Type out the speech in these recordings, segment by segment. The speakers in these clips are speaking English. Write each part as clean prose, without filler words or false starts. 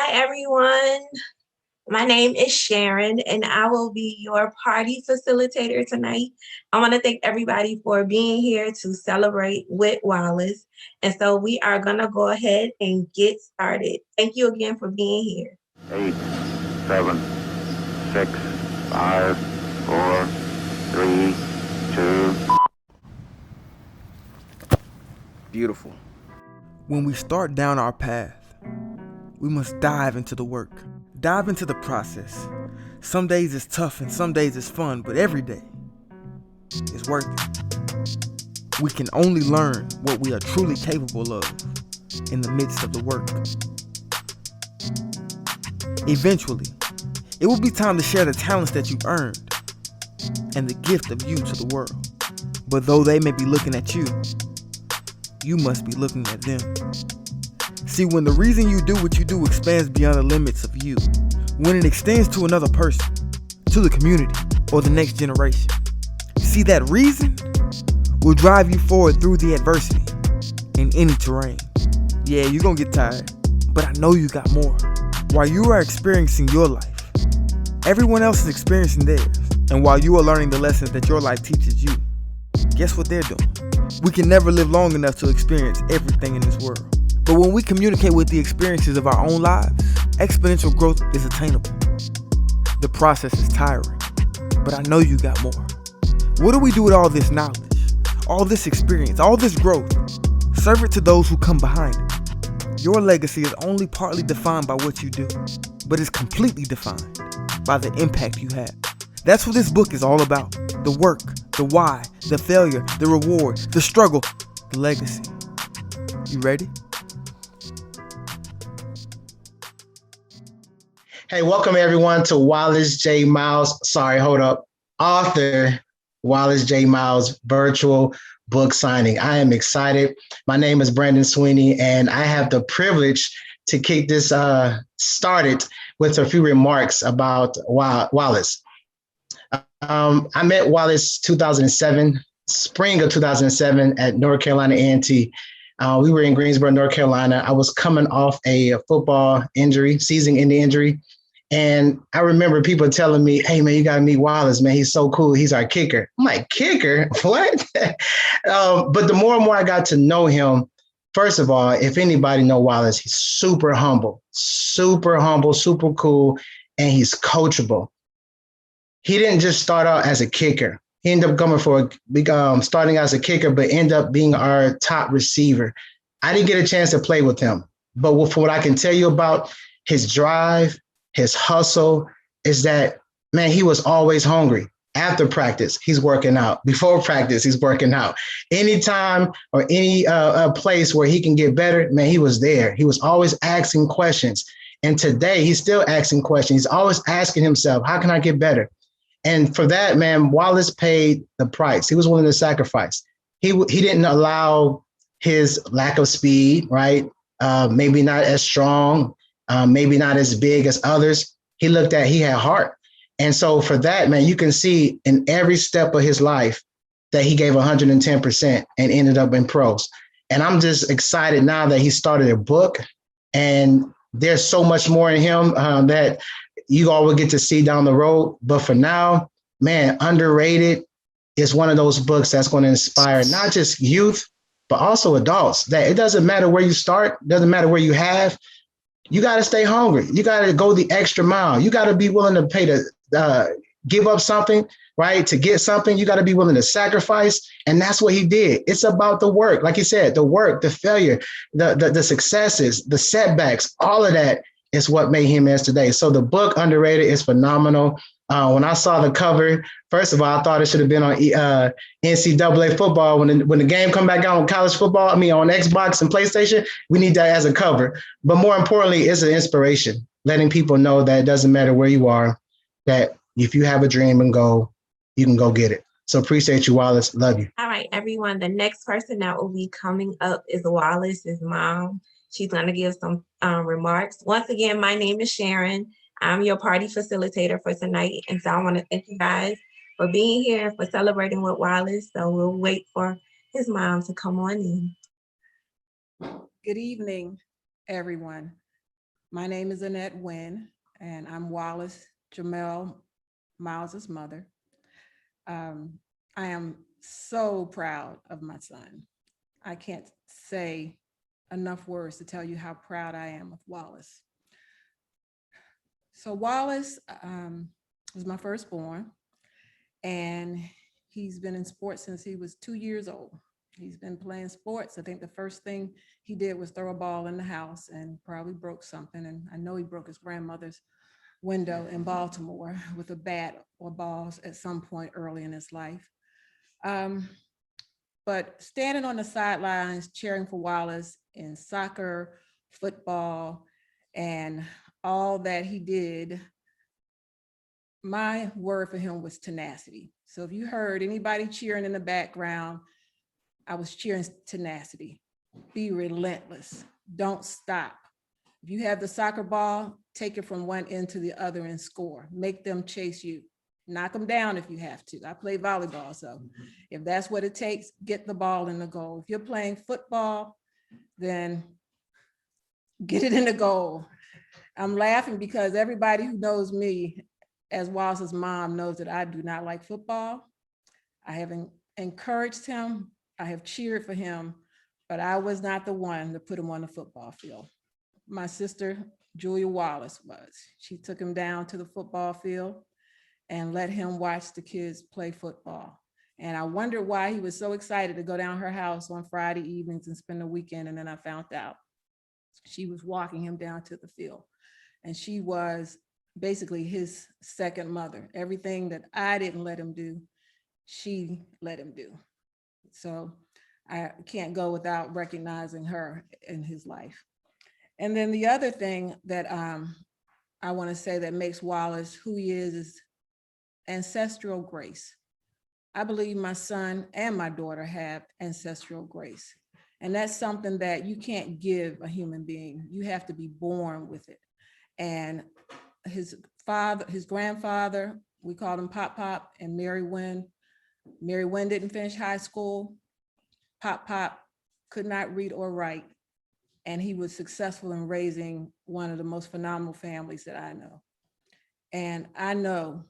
Hi, everyone. My name is Sharon, and I will be your party facilitator tonight. I want to thank everybody for being here to celebrate with Wallace. And so we are going to go ahead and get started. Thank you again for being here. 8, 7, 6, 5, 4, 3, 2. Beautiful. When we start down our path, we must dive into the work, dive into the process. Some days it's tough and some days it's fun, but every day is worth it. We can only learn what we are truly capable of in the midst of the work. Eventually, it will be time to share the talents that you've earned and the gift of you to the world. But though they may be looking at you, you must be looking at them. See, when the reason you do what you do expands beyond the limits of you, when it extends to another person, to the community, or the next generation, see, that reason will drive you forward through the adversity in any terrain. Yeah, you're gonna get tired, but I know you got more. While you are experiencing your life, everyone else is experiencing theirs. And while you are learning the lessons that your life teaches you, guess what they're doing? We can never live long enough to experience everything in this world. But when we communicate with the experiences of our own lives, exponential growth is attainable. The process is tiring, but I know you got more. What do we do with all this knowledge, all this experience, all this growth? Serve it to those who come behind it. Your legacy is only partly defined by what you do, but is completely defined by the impact you have. That's what this book is all about. The work, the why, the failure, the reward, the struggle, the legacy. You ready? Hey, welcome everyone to Wallace J. Miles. Author Wallace J. Miles virtual book signing. I am excited. My name is Brandon Sweeney, and I have the privilege to kick this started with a few remarks about Wallace. I met Wallace 2007, spring of 2007 at North Carolina A&T. We were in Greensboro, North Carolina. I was coming off a football injury, season-ending injury. And I remember people telling me, hey, man, you got to meet Wallace, man. He's so cool. He's our kicker. I'm like, kicker? What? But the more and more I got to know him, first of all, if anybody know Wallace, he's super humble, super cool, and he's coachable. He didn't just start out as a kicker. He ended up starting as a kicker, but ended up being our top receiver. I didn't get a chance to play with him, but for what I can tell you about his drive, his hustle, is that, man, he was always hungry. After practice, he's working out. Before practice, he's working out. Anytime or any place where he can get better, man, he was there. He was always asking questions. And today, he's still asking questions. He's always asking himself, how can I get better? And for that, man, Wallace paid the price. He was willing to sacrifice. He didn't allow his lack of speed, right? Maybe not as strong, maybe not as big as others. He had heart. And so for that, man, you can see in every step of his life that he gave 110% and ended up in pros. And I'm just excited now that he started a book, and there's so much more in him that you all will get to see down the road. But for now, man, Underrated is one of those books that's going to inspire not just youth, but also adults. That it doesn't matter where you start, doesn't matter where you have, You got to stay hungry. You got to go the extra mile. You got to be willing to pay to give up something, right? To get something, you got to be willing to sacrifice. And that's what he did. It's about the work. Like you said, the work, the failure, the successes, the setbacks, all of that is what made him as today. So the book Underrated is phenomenal. When I saw the cover, first of all, I thought it should have been on NCAA football. When the game come back out on college football, I mean on Xbox and PlayStation, we need that as a cover. But more importantly, it's an inspiration, letting people know that it doesn't matter where you are, that if you have a dream and goal, you can go get it. So appreciate you, Wallace. Love you. All right, everyone. The next person that will be coming up is Wallace's mom. She's going to give some remarks. Once again, my name is Sharon. I'm your party facilitator for tonight. And so I want to thank you guys for being here and for celebrating with Wallace. So we'll wait for his mom to come on in. Good evening, everyone. My name is Annette Wynn, and I'm Wallace Jamel Miles's mother. I am so proud of my son. I can't say enough words to tell you how proud I am of Wallace. So Wallace was my firstborn, and he's been in sports since he was 2 years old. He's been playing sports. I think the first thing he did was throw a ball in the house and probably broke something. And I know he broke his grandmother's window in Baltimore with a bat or balls at some point early in his life. But standing on the sidelines, cheering for Wallace in soccer, football, and all that he did, my word for him was tenacity. So if you heard anybody cheering in the background, I was cheering tenacity. Be relentless. Don't stop. If you have the soccer ball, take it from one end to the other and score. Make them chase you. Knock them down if you have to. I play volleyball, so if that's what it takes, get the ball in the goal. If you're playing football, then get it in the goal. I'm laughing because everybody who knows me as Wallace's mom knows that I do not like football. I haven't encouraged him. I have cheered for him, but I was not the one to put him on the football field. My sister, Julia Wallace, was. She took him down to the football field and let him watch the kids play football. And I wondered why he was so excited to go down her house on Friday evenings and spend the weekend. And then I found out she was walking him down to the field. And she was basically his second mother. Everything that I didn't let him do, she let him do. So I can't go without recognizing her in his life. And then the other thing that I want to say that makes Wallace who he is ancestral grace. I believe my son and my daughter have ancestral grace. And that's something that you can't give a human being. You have to be born with it. And his grandfather, we called him Pop Pop, and Mary Wynn. Mary Wynn didn't finish high school. Pop Pop could not read or write. And he was successful in raising one of the most phenomenal families that I know. And I know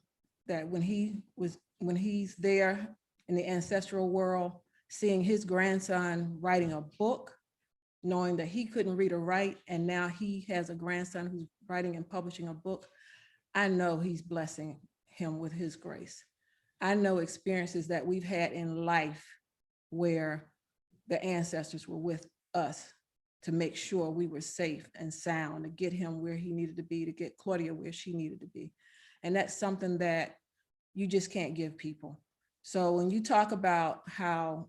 that when he's there in the ancestral world, seeing his grandson writing a book, knowing that he couldn't read or write, and now he has a grandson who's writing and publishing a book, I know he's blessing him with his grace. I know experiences that we've had in life where the ancestors were with us to make sure we were safe and sound, to get him where he needed to be, to get Claudia where she needed to be. And that's something that you just can't give people. So when you talk about how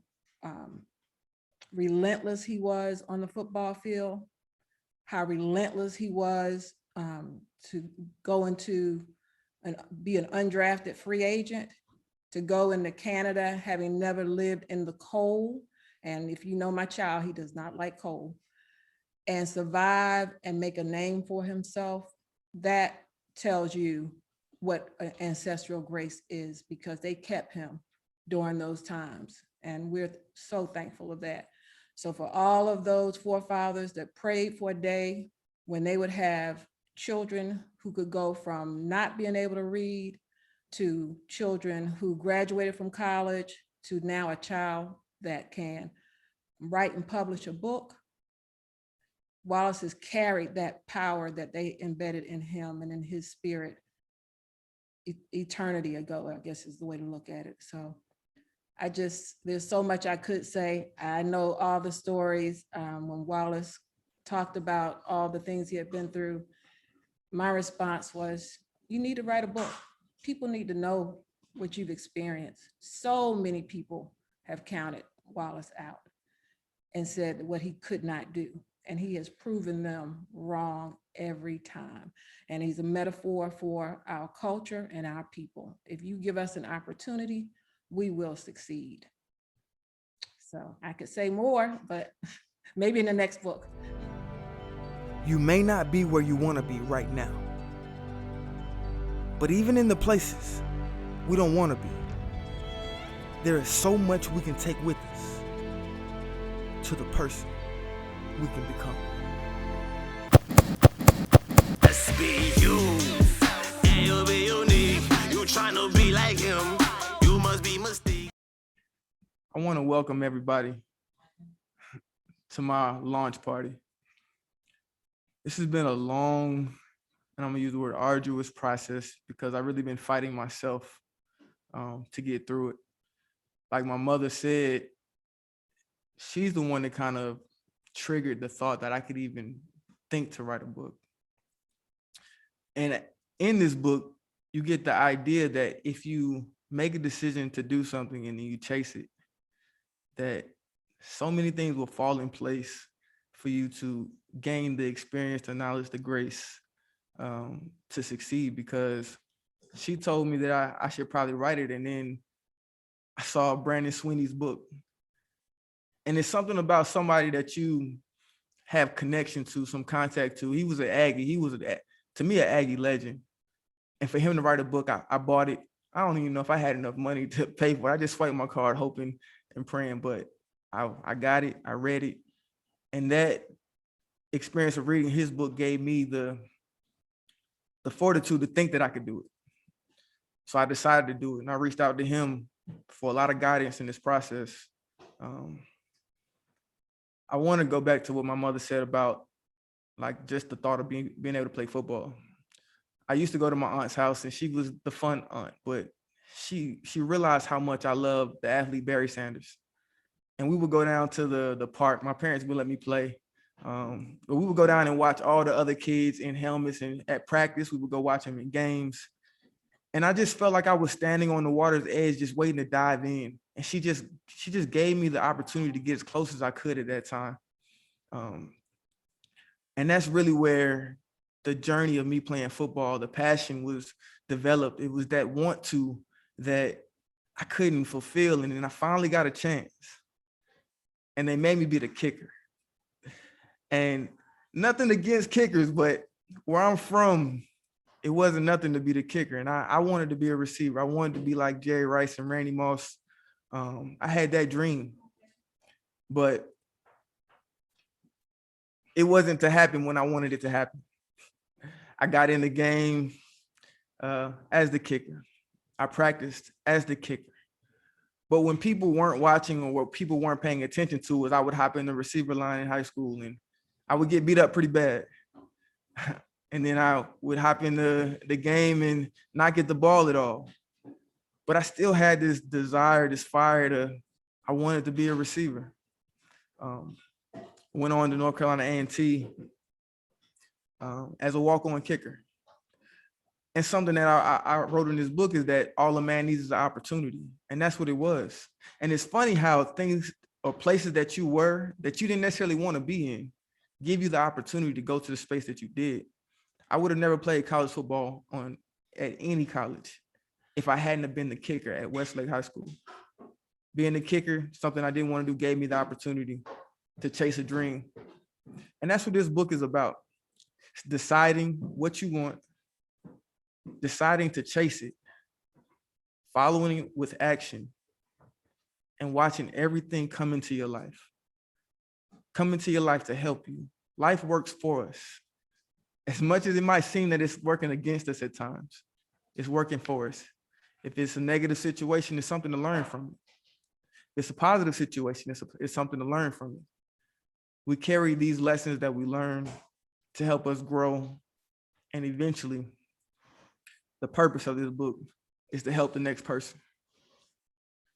relentless he was on the football field, how relentless he was to go into and be an undrafted free agent, to go into Canada, having never lived in the cold. And if you know my child, he does not like cold, and survive and make a name for himself. That tells you what ancestral grace is, because they kept him during those times. And we're so thankful of that. So for all of those forefathers that prayed for a day when they would have children who could go from not being able to read to children who graduated from college to now a child that can write and publish a book, Wallace has carried that power that they embedded in him and in his spirit eternity ago, I guess is the way to look at it. So there's so much I could say. I know all the stories. When Wallace talked about all the things he had been through, my response was, you need to write a book. People need to know what you've experienced. So many people have counted Wallace out and said what he could not do. And he has proven them wrong every time. And he's a metaphor for our culture and our people. If you give us an opportunity, we will succeed. So I could say more, but maybe in the next book. You may not be where you want to be right now, but even in the places we don't want to be, there is so much we can take with us to the person we can become. Let's be you, and you'll be unique. You trying to be like him, you must be mystique. I want to welcome everybody to my launch party. This has been a long, and I'm gonna use the word arduous process, because I've really been fighting myself to get through it. Like my mother said, she's the one that kind of triggered the thought that I could even think to write a book. And in this book, you get the idea that if you make a decision to do something and then you chase it, that so many things will fall in place for you to gain the experience, the knowledge, the grace to succeed. Because she told me that I should probably write it, and then I saw Brandon Sweeney's book. And it's something about somebody that you have connection to, some contact to. He was an Aggie. He was, to me, an Aggie legend. And for him to write a book, I bought it. I don't even know if I had enough money to pay for it. I just swiped my card hoping and praying, but I got it. I read it. And that experience of reading his book gave me the fortitude to think that I could do it. So I decided to do it. And I reached out to him for a lot of guidance in this process. I want to go back to what my mother said about like just the thought of being able to play football. I used to go to my aunt's house, and she was the fun aunt, but she realized how much I loved the athlete Barry Sanders. And we would go down to the park. My parents would let me play. But we would go down and watch all the other kids in helmets, and at practice, we would go watch them in games. And I just felt like I was standing on the water's edge, just waiting to dive in. And she just gave me the opportunity to get as close as I could at that time. And that's really where the journey of me playing football, the passion was developed. It was that want to that I couldn't fulfill. And then I finally got a chance. And they made me be the kicker. And nothing against kickers, but where I'm from, it wasn't nothing to be the kicker. And I wanted to be a receiver. I wanted to be like Jerry Rice and Randy Moss. I had that dream, but it wasn't to happen when I wanted it to happen. I got in the game as the kicker. I practiced as the kicker. But when people weren't watching, or what people weren't paying attention to, was I would hop in the receiver line in high school, and I would get beat up pretty bad. And then I would hop in the game and not get the ball at all. But I still had this desire, this fire I wanted to be a receiver. Went on to North Carolina A&T as a walk-on kicker. And something that I wrote in this book is that all a man needs is an opportunity. And that's what it was. And it's funny how things or places that you were, that you didn't necessarily want to be in, give you the opportunity to go to the space that you did. I would have never played college football at any college if I hadn't have been the kicker at Westlake High School. Being the kicker, something I didn't want to do, gave me the opportunity to chase a dream. And that's what this book is about. It's deciding what you want, deciding to chase it, following it with action, and watching everything come into your life. Come into your life to help you. Life works for us. As much as it might seem that it's working against us at times, it's working for us. If it's a negative situation, it's something to learn from it. If it's a positive situation, it's something to learn from it. We carry these lessons that we learn to help us grow. And eventually, the purpose of this book is to help the next person.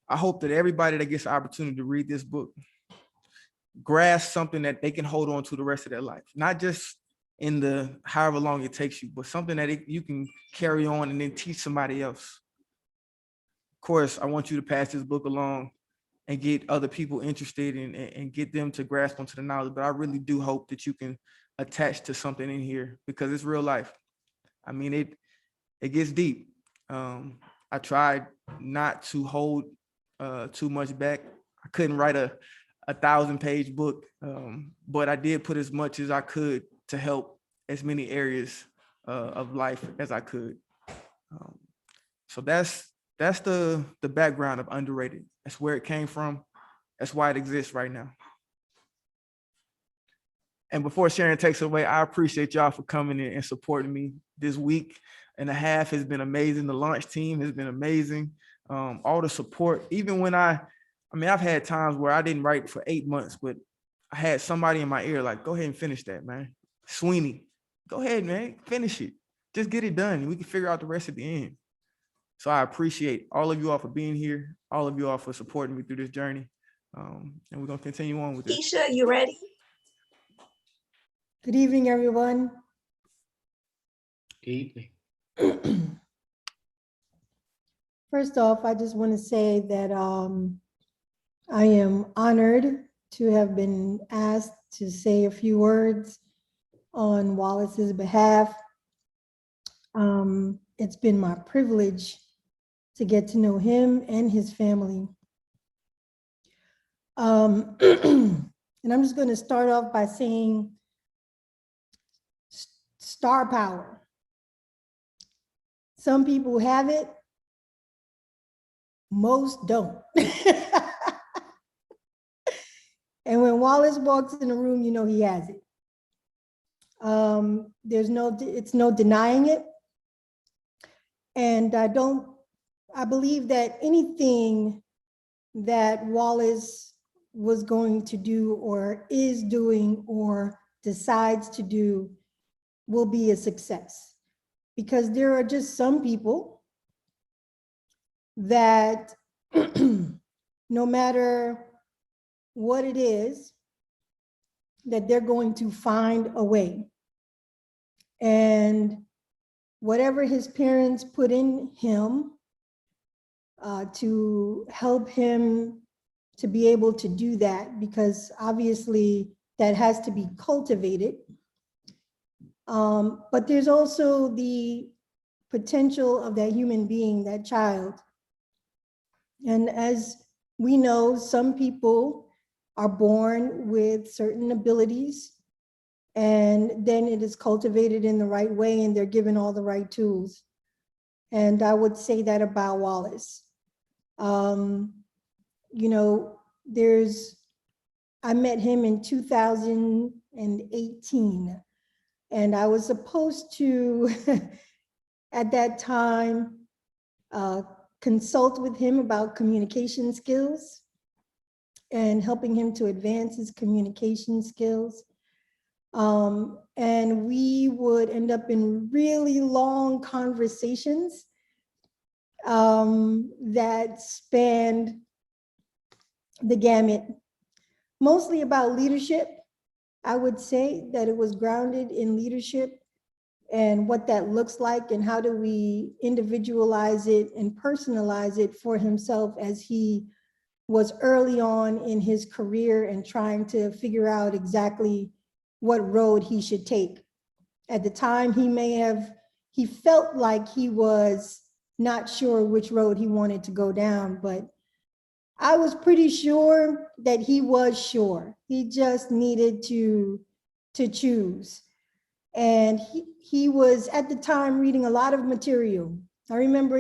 I hope that everybody that gets the opportunity to read this book grasp something that they can hold on to the rest of their life, not just in the however long it takes you, but something that you can carry on and then teach somebody else. Of course, I want you to pass this book along and get other people interested and get them to grasp onto the knowledge. But I really do hope that you can attach to something in here, because it's real life. I mean, it gets deep. I tried not to hold too much back. I couldn't write a 1,000-page book, but I did put as much as I could to help as many areas of life as I could. So that's the background of Underrated. That's where it came from. That's why it exists right now. And before Sharon takes it away, I appreciate y'all for coming in and supporting me. This week and a half has been amazing. The launch team has been amazing. All the support, even when I've had times where I didn't write for 8 months, but I had somebody in my ear like, go ahead and finish that, man. Sweeney, go ahead, man, finish it. Just get it done. We can figure out the rest at the end. So I appreciate all of you all for being here, all of you all for supporting me through this journey. And we're going to continue on with it. Keisha, you ready? Good evening, everyone. Good evening. First off, I just want to say that I am honored to have been asked to say a few words on Wallace's behalf. It's been my privilege to get to know him and his family. And I'm just going to start off by saying star power. Some people have it, most don't. And when Wallace walks in the room, you know he has it. It's no denying it. And I believe that anything that Wallace was going to do or is doing or decides to do will be a success. Because there are just some people that no matter what it is, that they're going to find a way. And whatever his parents put in him to help him to be able to do that, because obviously that has to be cultivated. But there's also the potential of that human being, that child. And as we know, some people are born with certain abilities, and then it is cultivated in the right way and they're given all the right tools. And I would say that about Wallace. You know, I met him in 2018, and I was supposed to, at that time, consult with him about communication skills and helping him to advance his communication skills. And we would end up in really long conversations that spanned the gamut, mostly about leadership. I would say that it was grounded in leadership and what that looks like, and how do we individualize it and personalize it for himself as he was early on in his career and trying to figure out exactly what road he should take. At the time, he felt like he was not sure which road he wanted to go down, but I was pretty sure that he was sure. He just needed to choose. And he was at the time reading a lot of material. I remember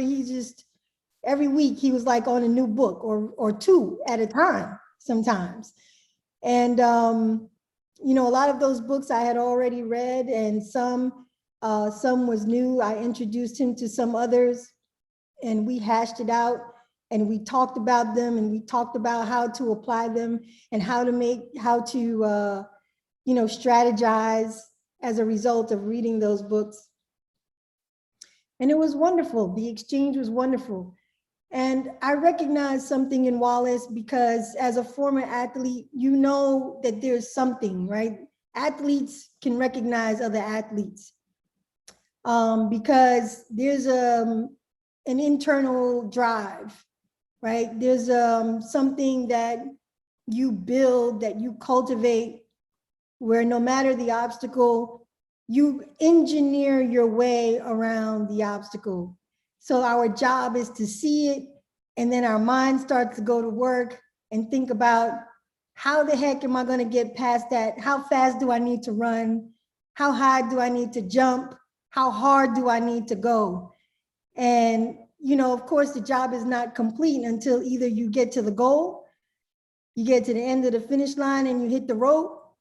every week he was like on a new book or two at a time sometimes. And, you know, a lot of those books I had already read, and some was new. I introduced him to some others, and we hashed it out, and we talked about them, and we talked about how to apply them and how to strategize as a result of reading those books. And it was wonderful. The exchange was wonderful. And I recognize something in Wallace because as a former athlete, you know that there's something, right? Athletes can recognize other athletes because there's an internal drive, right? There's something that you build, that you cultivate, where no matter the obstacle, you engineer your way around the obstacle. So our job is to see it, and then our mind starts to go to work and think about, how the heck am I going to get past that? How fast do I need to run? How high do I need to jump? How hard do I need to go? And, of course, the job is not complete until either you get to the goal, you get to the end of the finish line and you hit the rope,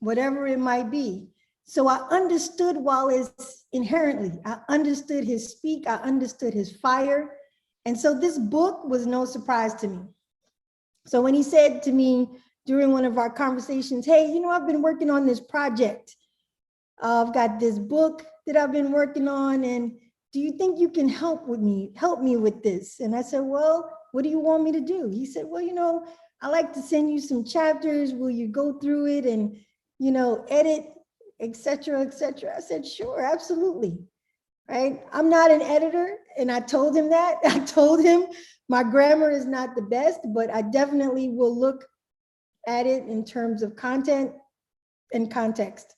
whatever it might be. So I understood Wallace inherently. I understood his speak. I understood his fire. And so this book was no surprise to me. So when he said to me during one of our conversations, hey, I've been working on this project. I've got this book that I've been working on, and do you think you can help me with this? And I said, well, what do you want me to do? He said, well, I like to send you some chapters. Will you go through it and, edit, et cetera, et cetera? I said, sure, absolutely. Right? I'm not an editor, and I told him that. I told him my grammar is not the best, but I definitely will look at it in terms of content and context.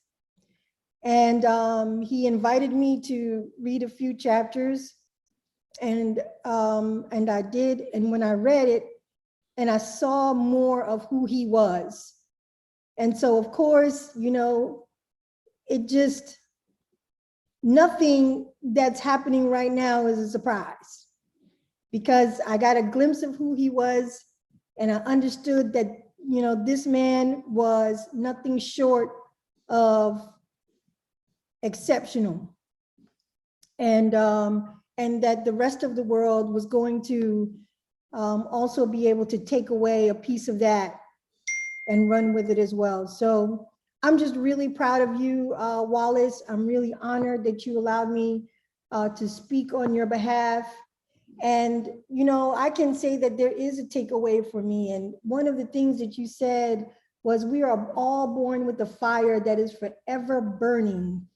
And he invited me to read a few chapters, and I did. And when I read it, and I saw more of who he was, and so of course, it just, nothing that's happening right now is a surprise, because I got a glimpse of who he was, and I understood that, this man was nothing short of exceptional, and that the rest of the world was going to also be able to take away a piece of that and run with it as well. So I'm just really proud of you, Wallace. I'm really honored that you allowed me to speak on your behalf. And, I can say that there is a takeaway for me. And one of the things that you said was, we are all born with a fire that is forever burning,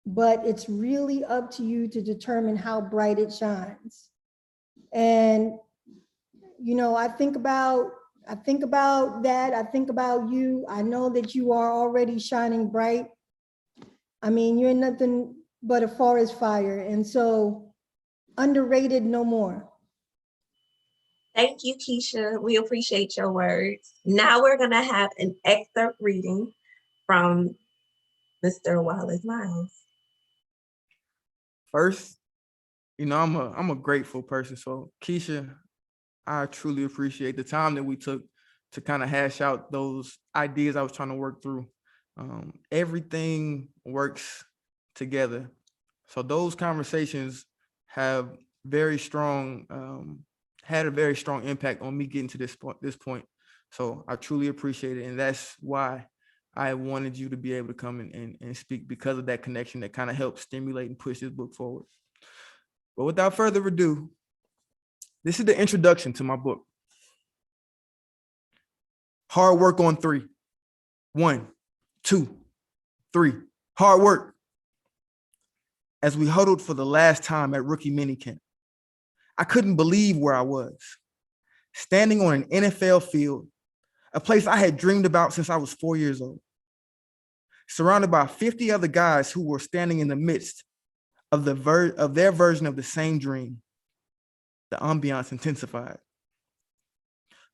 but it's really up to you to determine how bright it shines. And, I think about that. I think about you. I know that you are already shining bright. I mean, you're nothing but a forest fire. And so, underrated no more. Thank you, Keisha. We appreciate your words. Now we're going to have an excerpt reading from Mr. Wallace Miles. First, I'm a grateful person. So Keisha, I truly appreciate the time that we took to kind of hash out those ideas I was trying to work through. Everything works together. So those conversations have very strong, had a very strong impact on me getting to this point. So I truly appreciate it. And that's why I wanted you to be able to come and speak, because of that connection that kind of helps stimulate and push this book forward. But without further ado, this is the introduction to my book. Hard work on 3. 1, 2, 3. Hard work. As we huddled for the last time at rookie minicamp, I couldn't believe where I was. Standing on an NFL field, a place I had dreamed about since I was 4 years old. Surrounded by 50 other guys who were standing in the midst of their version of the same dream. The ambiance intensified.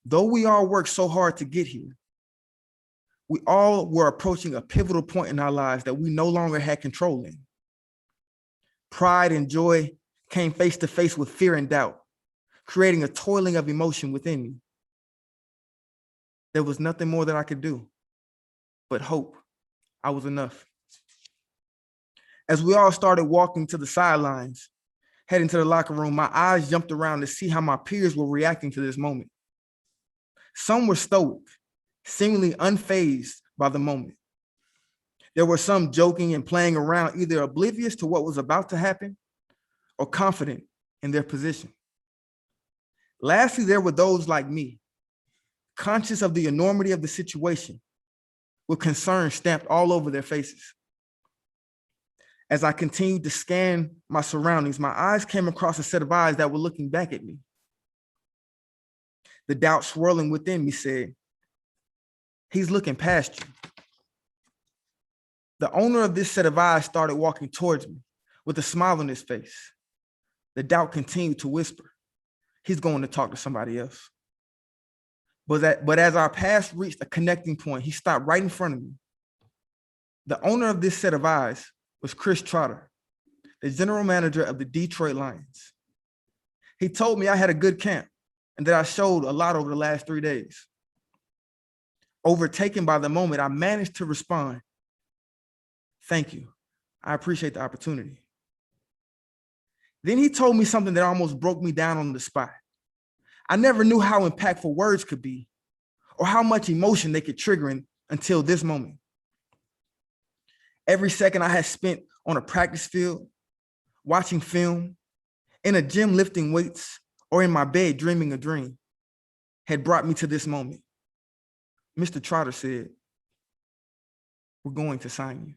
Though we all worked so hard to get here, we all were approaching a pivotal point in our lives that we no longer had control in. Pride and joy came face to face with fear and doubt, creating a toiling of emotion within me. There was nothing more that I could do but hope I was enough. As we all started walking to the sidelines, heading to the locker room, my eyes jumped around to see how my peers were reacting to this moment. Some were stoic, seemingly unfazed by the moment, There were some joking and playing around, either oblivious to what was about to happen or confident in their position. Lastly, there were those like me, conscious of the enormity of the situation, with concern stamped all over their faces. As I continued to scan my surroundings, my eyes came across a set of eyes that were looking back at me. The doubt swirling within me said, "He's looking past you." The owner of this set of eyes started walking towards me with a smile on his face. The doubt continued to whisper, "He's going to talk to somebody else." But as our paths reached a connecting point, he stopped right in front of me. The owner of this set of eyes was Chris Trotter, the general manager of the Detroit Lions. He told me I had a good camp and that I showed a lot over the last 3 days. Overtaken by the moment, I managed to respond, "Thank you. I appreciate the opportunity." Then he told me something that almost broke me down on the spot. I never knew how impactful words could be or how much emotion they could trigger until this moment. Every second I had spent on a practice field, watching film, in a gym lifting weights, or in my bed dreaming a dream had brought me to this moment. Mr. Trotter said, "We're going to sign you."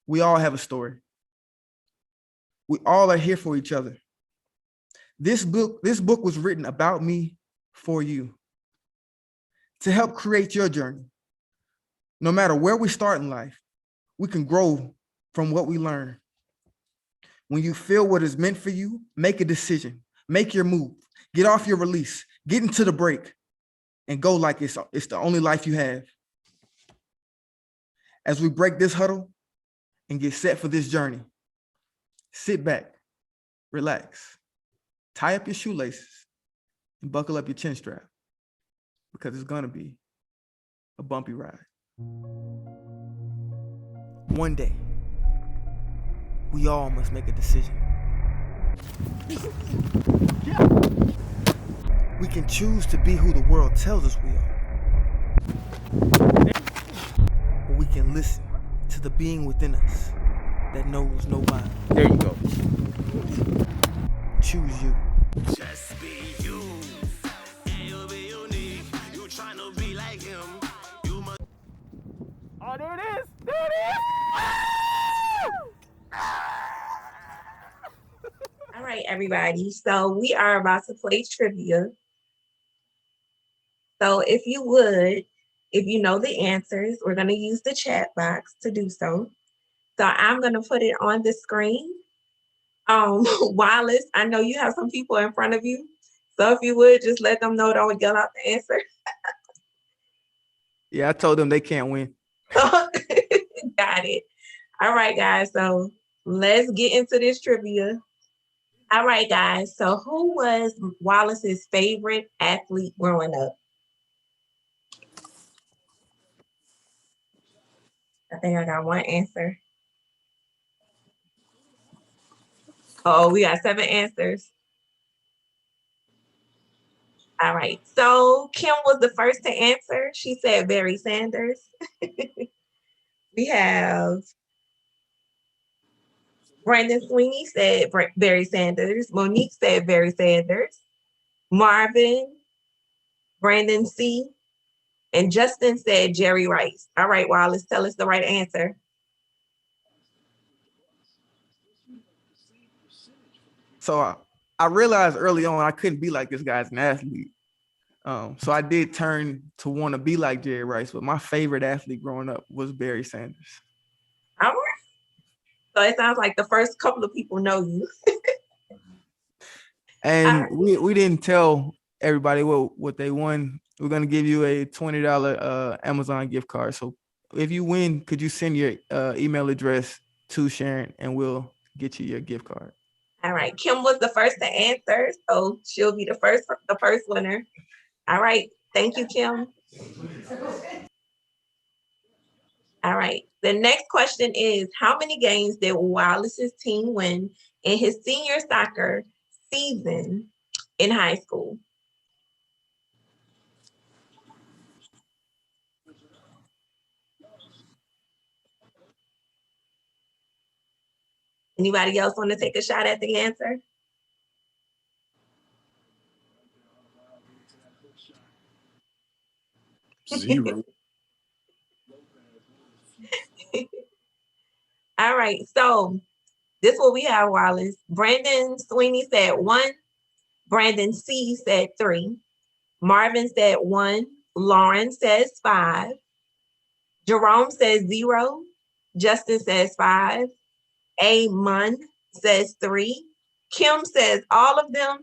We all have a story. We all are here for each other. This book was written about me for you, to help create your journey. No matter where we start in life, we can grow from what we learn. When you feel what is meant for you, make a decision, make your move, get off your release, get into the break, and go like it's the only life you have. As we break this huddle and get set for this journey, sit back, relax, tie up your shoelaces, and buckle up your chin strap, because it's gonna be a bumpy ride. One day, we all must make a decision. We can choose to be who the world tells us we are, or we can listen to the being within us that knows no bounds. There you go. Choose you. Just be you, and you'll be unique. You tryna be like him, you must. Oh, there it is! There it is! All right, everybody. So we are about to play trivia. So if you know the answers, we're going to use the chat box to do so. So I'm going to put it on the screen. Wallace, I know you have some people in front of you. So if you would just let them know, don't yell out the answer. Yeah, I told them they can't win. Got it. All right, guys. So let's get into this trivia. All right, guys. So who was Wallace's favorite athlete growing up? I think I got one answer. Oh, we got 7 answers. All right. So Kim was the first to answer. She said Barry Sanders. We have Brandon Sweeney said Barry Sanders. Monique said Barry Sanders. Marvin, Brandon C. And Justin said Jerry Rice. All right, Wallace, tell us the right answer. So I realized early on I couldn't be like this guy as an athlete. So I did turn to want to be like Jerry Rice, but my favorite athlete growing up was Barry Sanders. All right. So it sounds like the first couple of people know you. And we didn't tell everybody what they won. We're gonna give you a $20 Amazon gift card. So if you win, could you send your email address to Sharon and we'll get you your gift card. All right. Kim was the first to answer, so she'll be the first winner. All right. Thank you, Kim. All right. The next question is, how many games did Wallace's team win in his senior soccer season in high school? Anybody else want to take a shot at the answer? Zero. All right, so this is what we have, Wallace. Brandon Sweeney said 1. Brandon C said 3. Marvin said 1. Lauren says 5. Jerome says 0. Justin says 5. A Mun says 3. Kim says all of them.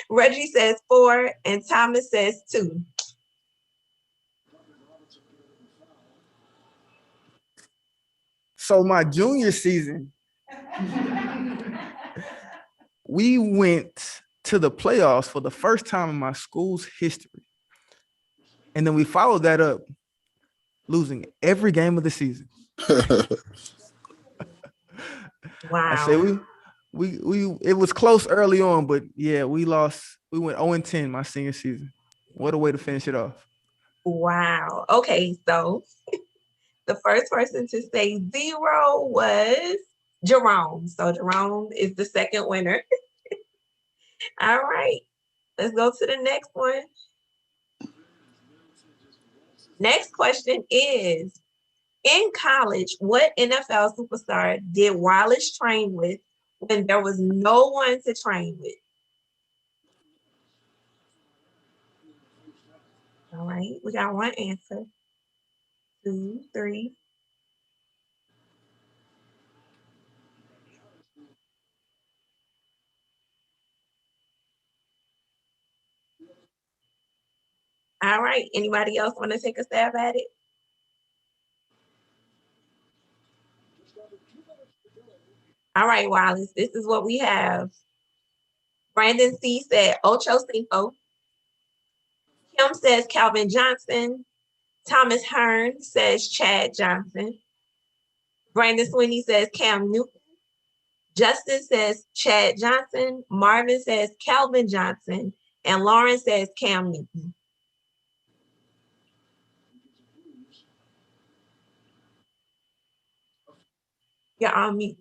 Reggie says 4. And Thomas says 2. So my junior season, we went to the playoffs for the first time in my school's history. And then we followed that up, losing every game of the season. Wow. I say we it was close early on, but yeah, we lost. We went 0-10 my senior season. What a way to finish it off. Wow. Okay, so the first person to say 0 was Jerome. So Jerome is the second winner. All right, let's go to the next one. Next question is, in college, what NFL superstar did Wallace train with when there was no one to train with? All right, we got one answer. 2, 3. All right, anybody else want to take a stab at it? All right, Wallace, this is what we have. Brandon C said Ocho Cinco. Kim says Calvin Johnson. Thomas Hearn says Chad Johnson. Brandon Sweeney says Cam Newton. Justin says Chad Johnson. Marvin says Calvin Johnson. And Lauren says Cam Newton. You're on mute.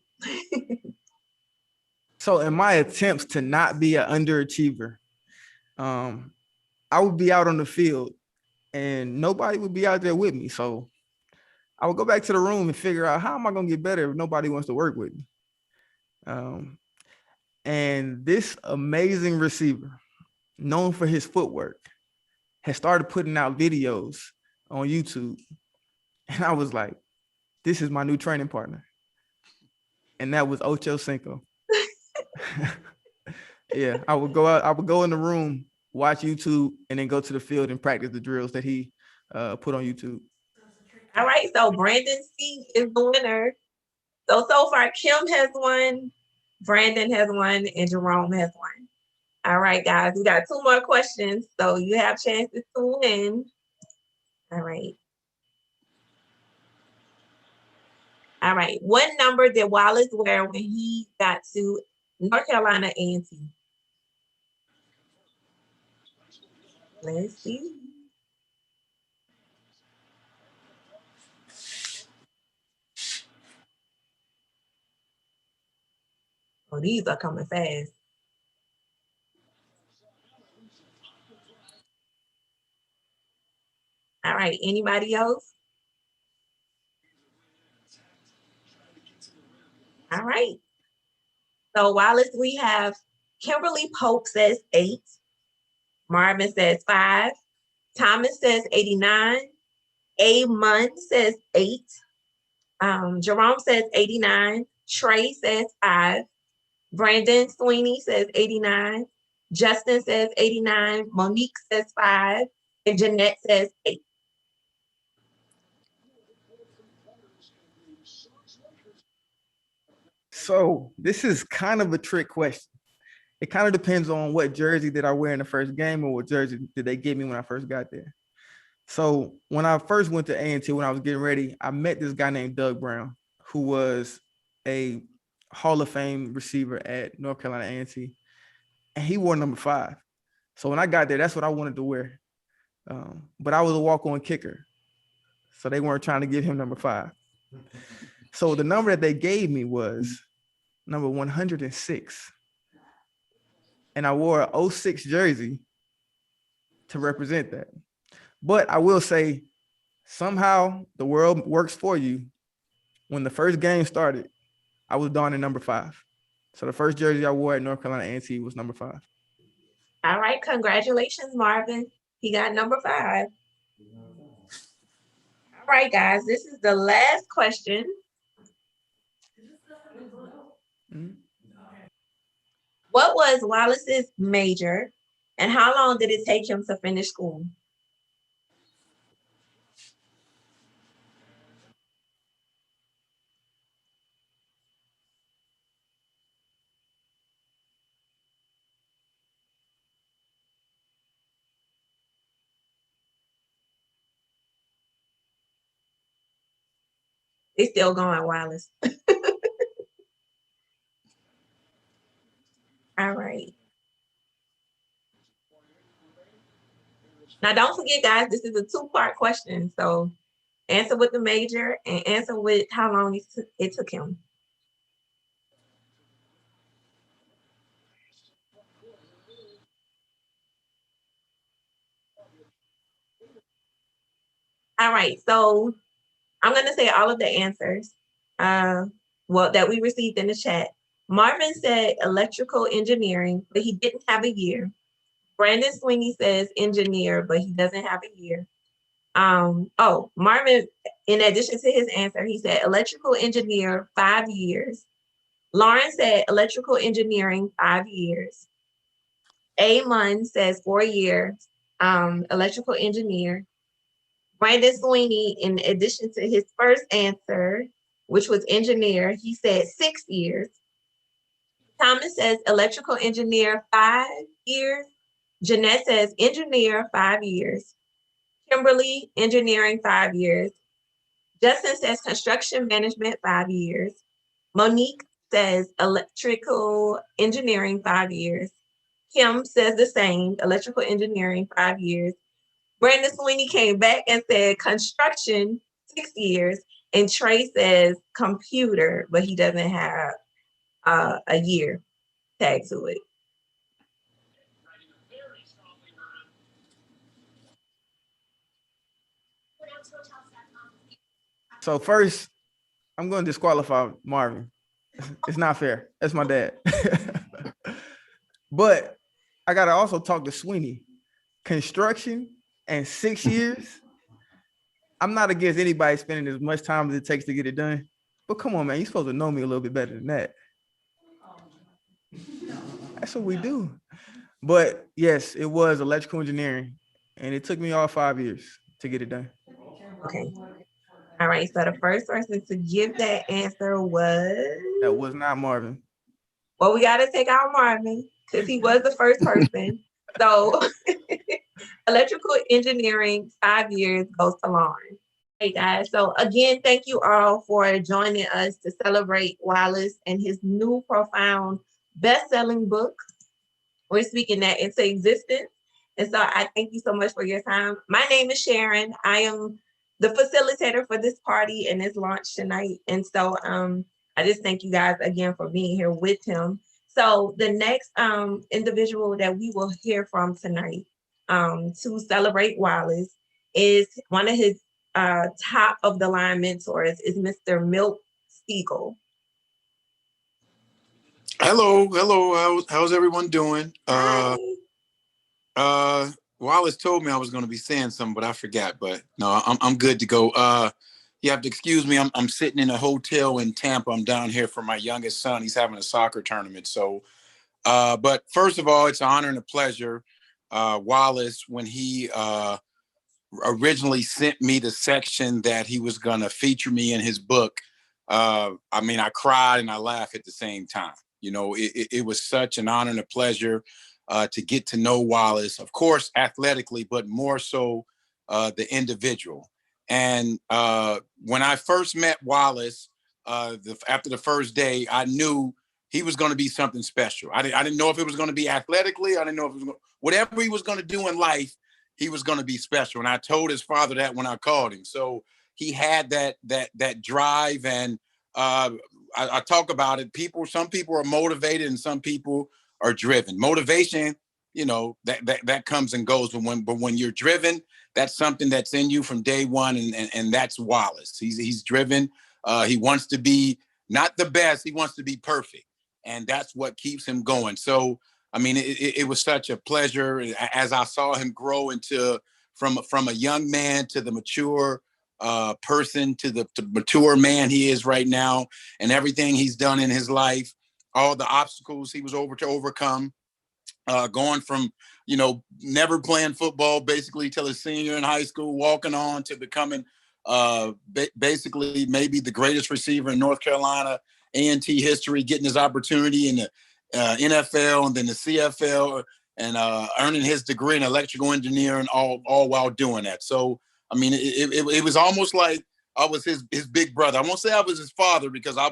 So in my attempts to not be an underachiever, I would be out on the field and nobody would be out there with me. So I would go back to the room and figure out, how am I going to get better if nobody wants to work with me? And this amazing receiver, known for his footwork, has started putting out videos on YouTube. And I was like, this is my new training partner. And that was Ocho Cinco. Yeah, I would go in the room, watch YouTube, and then go to the field and practice the drills that he put on YouTube. All right, so Brandon C is the winner. So far, Kim has won, Brandon has won, and Jerome has won. All right, guys, we got 2 more questions, so you have chances to win. All right. All right, what number did Wallace wear when he got to North Carolina A&T? Let's see. Oh, these are coming fast. All right, anybody else? All right. So Wallace, we have Kimberly Pope says 8. Marvin says 5. Thomas says 89. A Munn says 8. Jerome says 89. Trey says 5. Brandon Sweeney says 89. Justin says 89. Monique says 5. And Jeanette says 8. So this is kind of a trick question. It kind of depends on what jersey did I wear in the first game or what jersey did they give me when I first got there. So when I first went to A&T, when I was getting ready, I met this guy named Doug Brown, who was a Hall of Fame receiver at North Carolina A&T, and he wore number 5. So when I got there, that's what I wanted to wear. But I was a walk-on kicker, so they weren't trying to give him number 5. So the number that they gave me was number 106. And I wore an 06 jersey to represent that. But I will say, somehow the world works for you. When the first game started, I was donning number 5. So the first jersey I wore at North Carolina A&T was number 5. All right, congratulations, Marvin. He got number 5. All right, guys, this is the last question. What was Wallace's major, and how long did it take him to finish school? They still going, Wallace. All right. Now, don't forget, guys, this is a 2-part question. So answer with the major and answer with how long it took him. All right. So I'm going to say all of the answers that we received in the chat. Marvin said electrical engineering, but he didn't have a year. Brandon Sweeney says engineer, but he doesn't have a year. Marvin, in addition to his answer, he said electrical engineer, 5 years. Lauren said electrical engineering, 5 years. Amon says 4 years, electrical engineer. Brandon Sweeney, in addition to his first answer, which was engineer, he said 6 years. Thomas says electrical engineer, 5 years. Jeanette says engineer, 5 years. Kimberly, engineering, 5 years. Justin says construction management, 5 years. Monique says electrical engineering, 5 years. Kim says the same, electrical engineering, 5 years. Brandon Sweeney came back and said construction, 6 years. And Trey says computer, but he doesn't have a year tag to it. So first, I'm going to disqualify Marvin. It's not fair. That's my dad. But I got to also talk to Sweeney. Construction and 6 years. I'm not against anybody spending as much time as it takes to get it done. But come on, man, you're supposed to know me a little bit better than that. That's what we do. But yes, it was electrical engineering, and it took me all 5 years to get it done. Okay. All right. So the first person to give that answer was? That was not Marvin. Well, we got to take out Marvin because he was the first person. So electrical engineering, 5 years goes to Lauren. Hey guys, so again, thank you all for joining us to celebrate Wallace and his new profound best-selling book, We're Speaking That Into Existence. And so I thank you so much for your time. My name is Sharon. I am the facilitator for this party and this launch tonight. And so I just thank you guys again for being here with him. So the next individual that we will hear from tonight to celebrate Wallace is one of his top of the line mentors is Mr. Milt Siegel. Hello. How's everyone doing? Wallace told me I was going to be saying something, but I forgot. But no, I'm good to go. You have to excuse me. I'm sitting in a hotel in Tampa. I'm down here for my youngest son. He's having a soccer tournament. So, but first of all, it's an honor and a pleasure. Wallace, when he originally sent me the section that he was going to feature me in his book, I mean, I cried and I laughed at the same time. You know, it was such an honor and a pleasure to get to know Wallace, of course, athletically, but more so the individual. And when I first met Wallace, after the first day, I knew he was going to be something special. I didn't know if it was going to be athletically. I didn't know if it was whatever he was going to do in life, he was going to be special. And I told his father that when I called him. So he had that drive. And I talk about it. Some people are motivated and some people are driven. Motivation, that comes and goes. But when you're driven, that's something that's in you from day one, and that's Wallace. He's driven. He wants to be not the best. He wants to be perfect, and that's what keeps him going. So, I mean, it was such a pleasure as I saw him grow from a young man to the mature person to the mature man he is right now, and everything he's done in his life, all the obstacles he was to overcome, going from never playing football basically till his senior in high school, walking on to becoming basically maybe the greatest receiver in North Carolina A&T history, getting his opportunity in the NFL and then the CFL, and earning his degree in electrical engineering, all while doing that. So, I mean, it was almost like I was his big brother. I won't say I was his father because I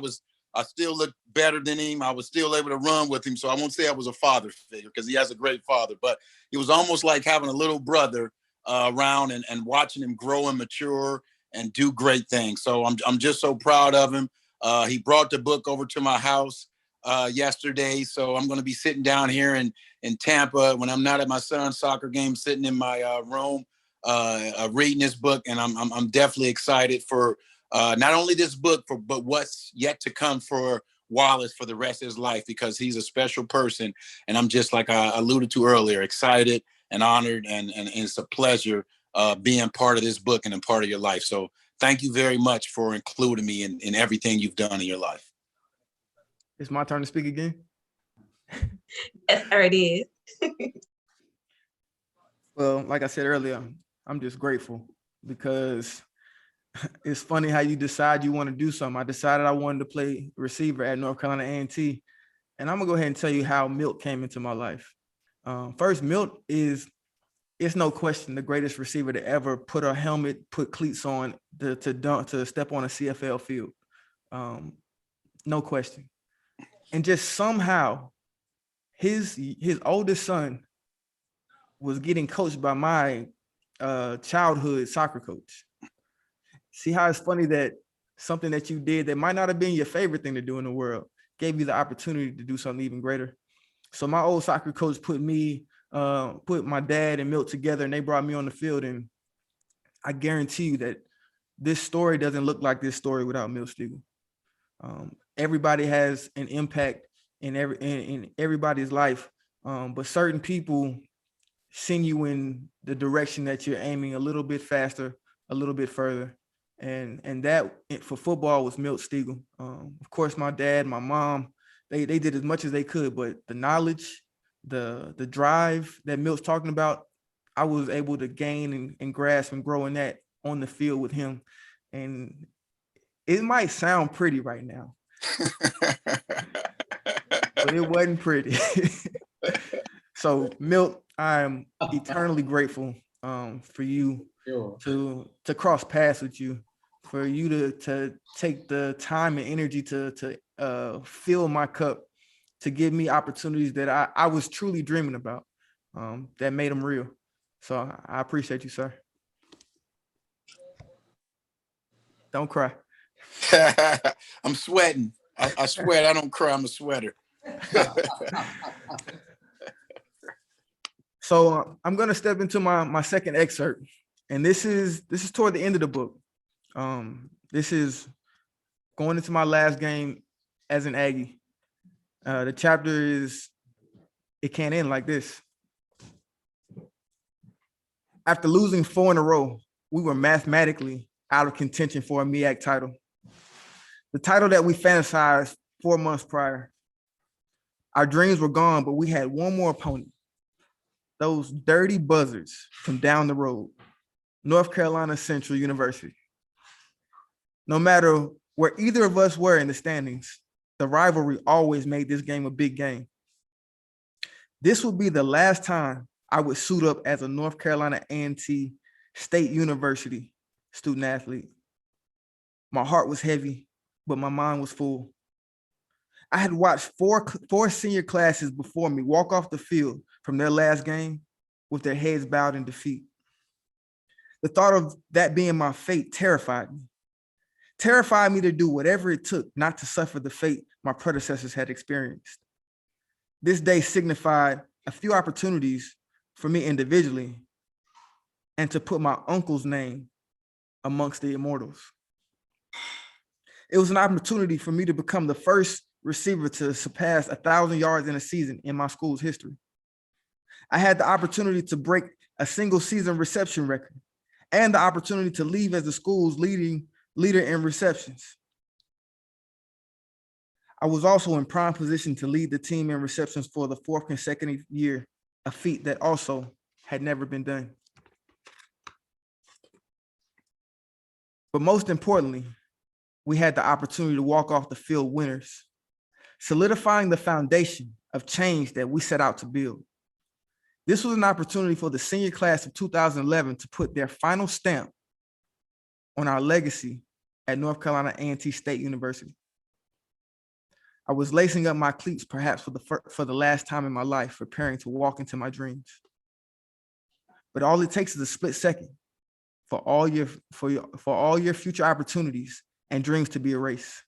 still looked better than him. I was still able to run with him. So I won't say I was a father figure because he has a great father, but it was almost like having a little brother around and watching him grow and mature and do great things. So I'm just so proud of him. He brought the book over to my house yesterday. So I'm going to be sitting down here in Tampa when I'm not at my son's soccer game, sitting in my room, reading this book. And I'm definitely excited for not only this book, but what's yet to come for Wallace for the rest of his life, because he's a special person. And I'm just, like I alluded to earlier, excited and honored. And it's a pleasure being part of this book and a part of your life. So thank you very much for including me in everything you've done in your life. It's my turn to speak again. Yes, sir, it is. Well, like I said earlier, I'm just grateful because it's funny how you decide you want to do something. I decided I wanted to play receiver at North Carolina A&T, and I'm gonna go ahead and tell you how Milt came into my life. First, Milt it's no question the greatest receiver to ever put a helmet, put cleats on to dunk, to step on a CFL field. No question. And just somehow his oldest son was getting coached by my childhood soccer coach. See how it's funny that something that you did that might not have been your favorite thing to do in the world gave you the opportunity to do something even greater. So my old soccer coach put my dad and Milt together, and they brought me on the field. And I guarantee you that this story doesn't look like this story without Milt Stegall. Everybody has an impact in everybody's life, but certain people send you in the direction that you're aiming a little bit faster, a little bit further. And that for football was Milt Stegall. Of course, my dad, my mom, they did as much as they could, but the knowledge, the drive that Milt's talking about, I was able to gain and grasp and grow in that on the field with him. And it might sound pretty right now, but it wasn't pretty. So Milt, I'm eternally grateful for you to cross paths with you, for you to take the time and energy to fill my cup, to give me opportunities that I was truly dreaming about, that made them real. So I appreciate you, sir. Don't cry. I'm sweating. I sweat. I don't cry. I'm a sweater. So I'm going to step into my second excerpt, and this is toward the end of the book. This is going into my last game as an Aggie. The chapter is "It Can't End Like This." After losing 4 in a row, we were mathematically out of contention for a MEAC title, the title that we fantasized 4 months prior. Our dreams were gone, but we had one more opponent. Those dirty buzzards from down the road, North Carolina Central University. No matter where either of us were in the standings, the rivalry always made this game a big game. This would be the last time I would suit up as a North Carolina A&T State University student athlete. My heart was heavy, but my mind was full. I had watched four senior classes before me walk off the field from their last game with their heads bowed in defeat. The thought of that being my fate terrified me. terrified me to do whatever it took not to suffer the fate my predecessors had experienced. This day signified a few opportunities for me individually and to put my uncle's name amongst the immortals. It was an opportunity for me to become the first receiver to surpass 1,000 yards in a season in my school's history. I had the opportunity to break a single season reception record and the opportunity to leave as the school's leader in receptions. I was also in prime position to lead the team in receptions for the 4th consecutive year, a feat that also had never been done. But most importantly, we had the opportunity to walk off the field winners, solidifying the foundation of change that we set out to build. This was an opportunity for the senior class of 2011 to put their final stamp on our legacy at North Carolina A&T State University. I was lacing up my cleats perhaps for the last time in my life, preparing to walk into my dreams. But all it takes is a split second for all your future opportunities and dreams to be erased.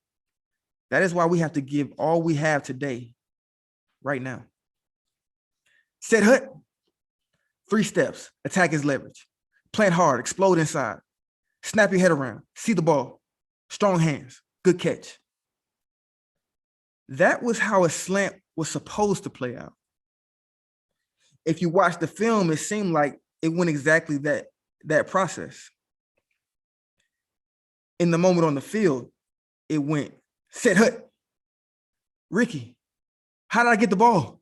That is why we have to give all we have today, right now. Set hut, 3 steps, attack is leverage. Plant hard, explode inside. Snap your head around, see the ball. Strong hands, good catch. That was how a slant was supposed to play out. If you watch the film, it seemed like it went exactly that process. In the moment on the field, it went, set hut. Ricky, how did I get the ball?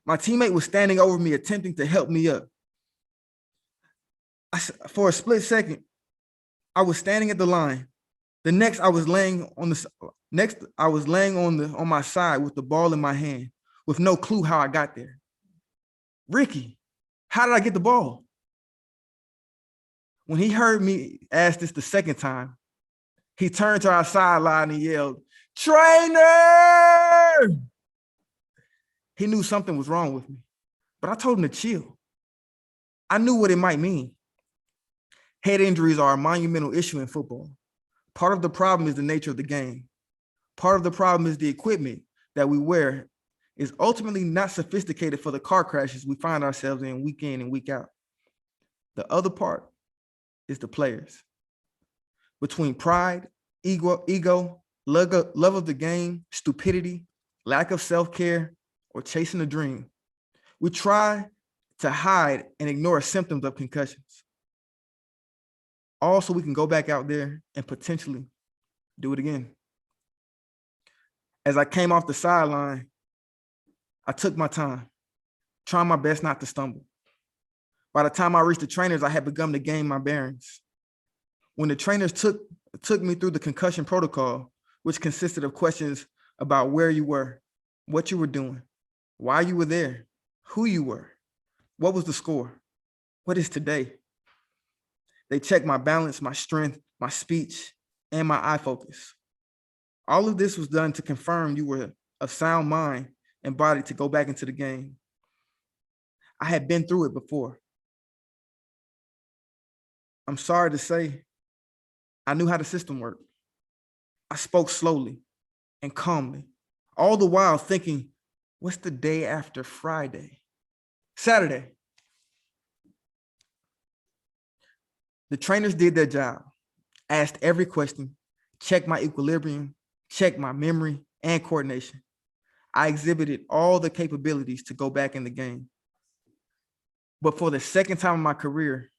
My teammate was standing over me, attempting to help me up. For a split second, I was standing at the line. The next, I was laying on my side with the ball in my hand, with no clue how I got there. Ricky, how did I get the ball? When he heard me ask this the second time, he turned to our sideline and yelled, "Trainer!" He knew something was wrong with me, but I told him to chill. I knew what it might mean. Head injuries are a monumental issue in football. Part of the problem is the nature of the game. Part of the problem is the equipment that we wear is ultimately not sophisticated for the car crashes we find ourselves in and week out. The other part is the players. Between pride, ego, love of the game, stupidity, lack of self-care, or chasing a dream, we try to hide and ignore symptoms of concussions. Also, we can go back out there and potentially do it again. As I came off the sideline, I took my time, trying my best not to stumble. By the time I reached the trainers, I had begun to gain my bearings. When the trainers took me through the concussion protocol, which consisted of questions about where you were, what you were doing, why you were there, who you were, what was the score, what is today? They checked my balance, my strength, my speech, and my eye focus. All of this was done to confirm you were of sound mind and body to go back into the game. I had been through it before. I'm sorry to say, I knew how the system worked. I spoke slowly and calmly, all the while thinking, what's the day after Friday? Saturday. The trainers did their job, asked every question, checked my equilibrium, checked my memory and coordination. I exhibited all the capabilities to go back in the game. But for the second time in my career,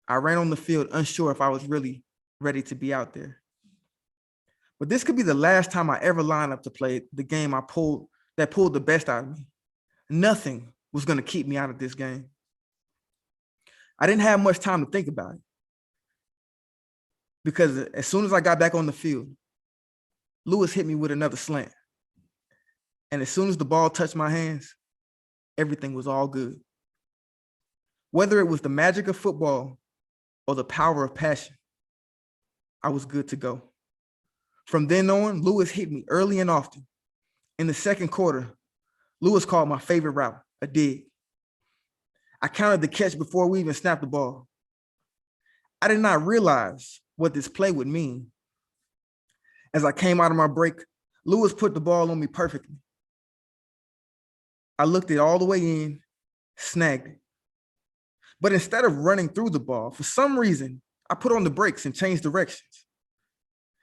I ran on the field unsure if I was really ready to be out there. But this could be the last time I ever line up to play the game that pulled the best out of me. Nothing was going to keep me out of this game. I didn't have much time to think about it because as soon as I got back on the field, Lewis hit me with another slant. And as soon as the ball touched my hands, everything was all good. Whether it was the magic of football or the power of passion, I was good to go. From then on, Lewis hit me early and often. In the second quarter, Lewis called my favorite route a dig. I counted the catch before we even snapped the ball. I did not realize what this play would mean. As I came out of my break, Lewis put the ball on me perfectly. I looked it all the way in, snagged it. But instead of running through the ball, for some reason, I put on the brakes and changed directions.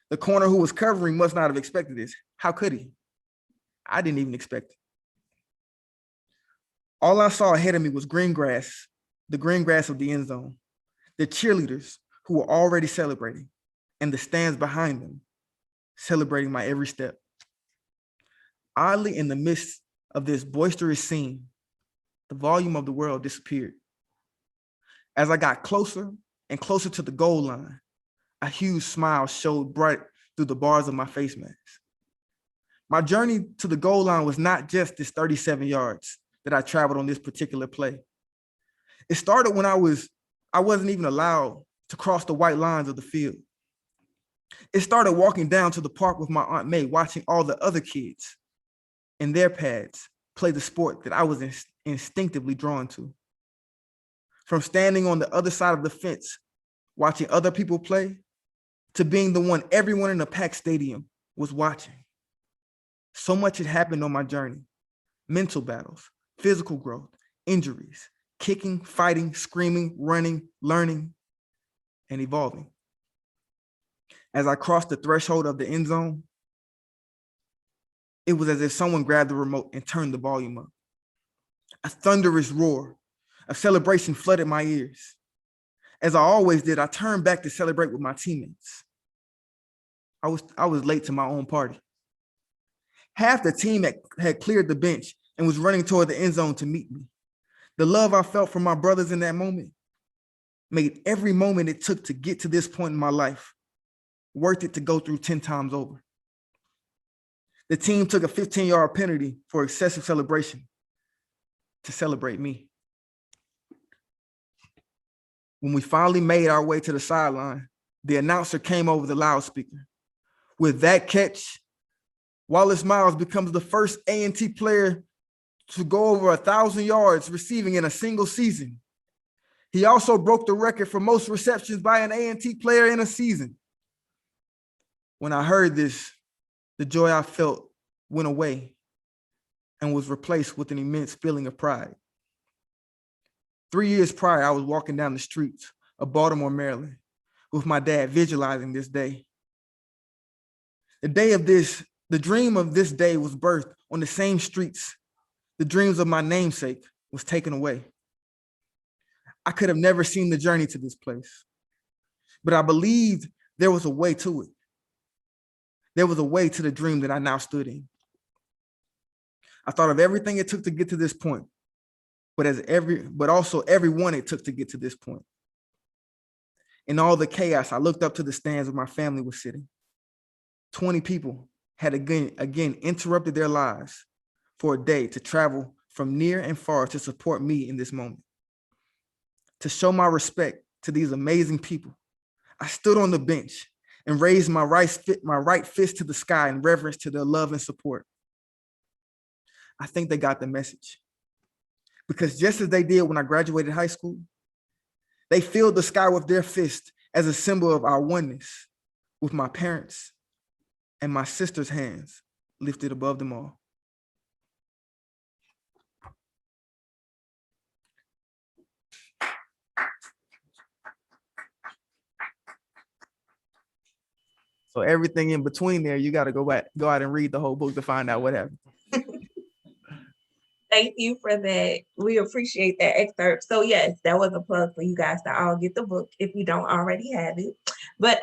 The corner who was covering must not have expected this. How could he? I didn't even expect it. All I saw ahead of me was green grass, the green grass of the end zone, the cheerleaders who were already celebrating, and the stands behind them, celebrating my every step. Oddly, in the midst of this boisterous scene, the volume of the world disappeared. As I got closer and closer to the goal line, a huge smile showed bright through the bars of my face mask. My journey to the goal line was not just this 37 yards that I traveled on this particular play. It started when I wasn't even allowed to cross the white lines of the field. It started walking down to the park with my Aunt May, watching all the other kids in their pads play the sport that I was instinctively drawn to. From standing on the other side of the fence, watching other people play, to being the one everyone in a packed stadium was watching. So much had happened on my journey: mental battles, physical growth, injuries, kicking, fighting, screaming, running, learning, and evolving. As I crossed the threshold of the end zone, it was as if someone grabbed the remote and turned the volume up. A thunderous roar of celebration flooded my ears. As I always did, I turned back to celebrate with my teammates. I was late to my own party. Half the team had cleared the bench and was running toward the end zone to meet me. The love I felt from my brothers in that moment made every moment it took to get to this point in my life worth it to go through 10 times over. The team took a 15-yard penalty for excessive celebration to celebrate me. When we finally made our way to the sideline, the announcer came over the loudspeaker. With that catch, Wallace Miles becomes the first A&T player to go over 1,000 yards receiving in a single season. He also broke the record for most receptions by an A&T player in a season. When I heard this, the joy I felt went away and was replaced with an immense feeling of pride. 3 years prior, I was walking down the streets of Baltimore, Maryland, with my dad visualizing this day. The dream of this day was birthed on the same streets. The dreams of my namesake was taken away. I could have never seen the journey to this place, but I believed there was a way to it. There was a way to the dream that I now stood in. I thought of everything it took to get to this point, but also everyone it took to get to this point. In all the chaos, I looked up to the stands where my family was sitting. 20 people had again interrupted their lives for a day to travel from near and far to support me in this moment. To show my respect to these amazing people, I stood on the bench and raised my right fist to the sky in reverence to their love and support. I think they got the message, because just as they did when I graduated high school, they filled the sky with their fist as a symbol of our oneness, with my parents and my sister's hands lifted above them all. So everything in between there, you got to go out and read the whole book to find out what happened. Thank you for that. We appreciate that excerpt. So yes, that was a plug for you guys to all get the book if you don't already have it. But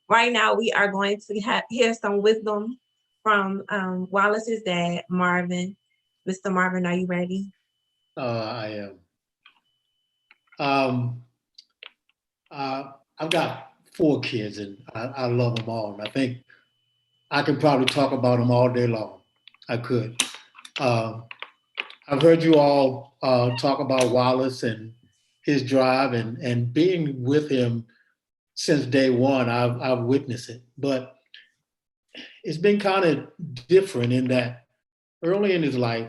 right now we are going to hear some wisdom from Wallace's dad, Marvin. Mr. Marvin, are you ready? I am. I've got 4 kids and I love them all. And I think I could probably talk about them all day long. I could. I've heard you all talk about Wallace and his drive and being with him since day one. I've witnessed it, but it's been kind of different in that early in his life,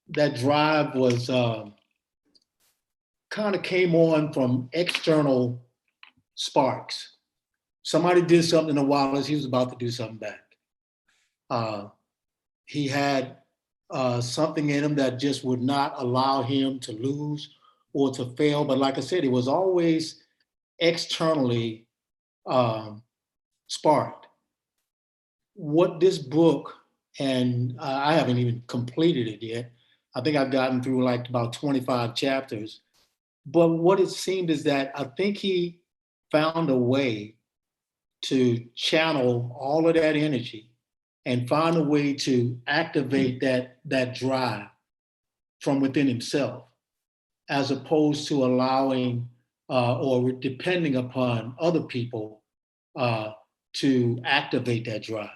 that drive was kind of came on from external sparks. Somebody did something to Wallace, he was about to do something back. He had something in him that just would not allow him to lose or to fail. But like I said, it was always externally sparked. What this book, and I haven't even completed it yet. I think I've gotten through like about 25 chapters. But what it seemed is that I think he found a way to channel all of that energy and find a way to activate that drive from within himself, as opposed to allowing or depending upon other people to activate that drive.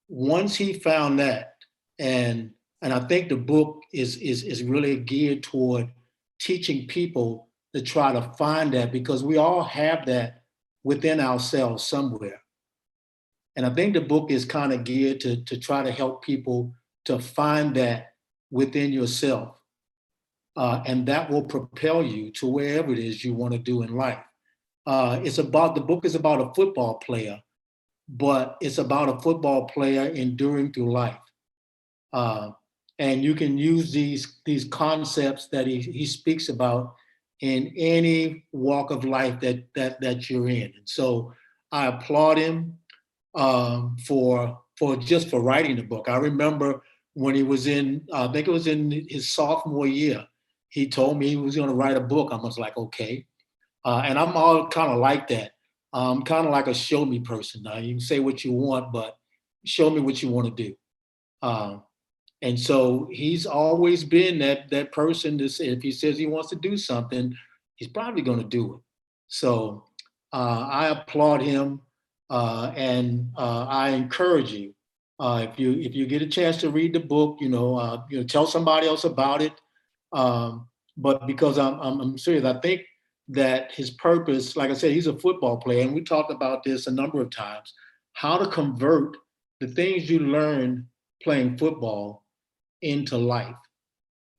Once he found that, and I think the book is really geared toward teaching people to try to find that, because we all have that within ourselves somewhere. And I think the book is kind of geared to try to help people to find that within yourself. And that will propel you to wherever it is you want to do in life. The book is about a football player, but it's about a football player enduring through life. And you can use these concepts that he speaks about in any walk of life that you're in. And so I applaud him for writing the book. I remember when he was I think it was in his sophomore year, he told me he was going to write a book. I was like, okay. And I'm all kind of like that. I'm kind of like a show me person. Now you can say what you want, but show me what you want to do. And so he's always been that person to say, if he says he wants to do something, he's probably going to do it. So I applaud him, and I encourage you. If you get a chance to read the book, tell somebody else about it. But because I'm serious, I think that his purpose, like I said, he's a football player, and we talked about this a number of times, how to convert the things you learn playing football into life.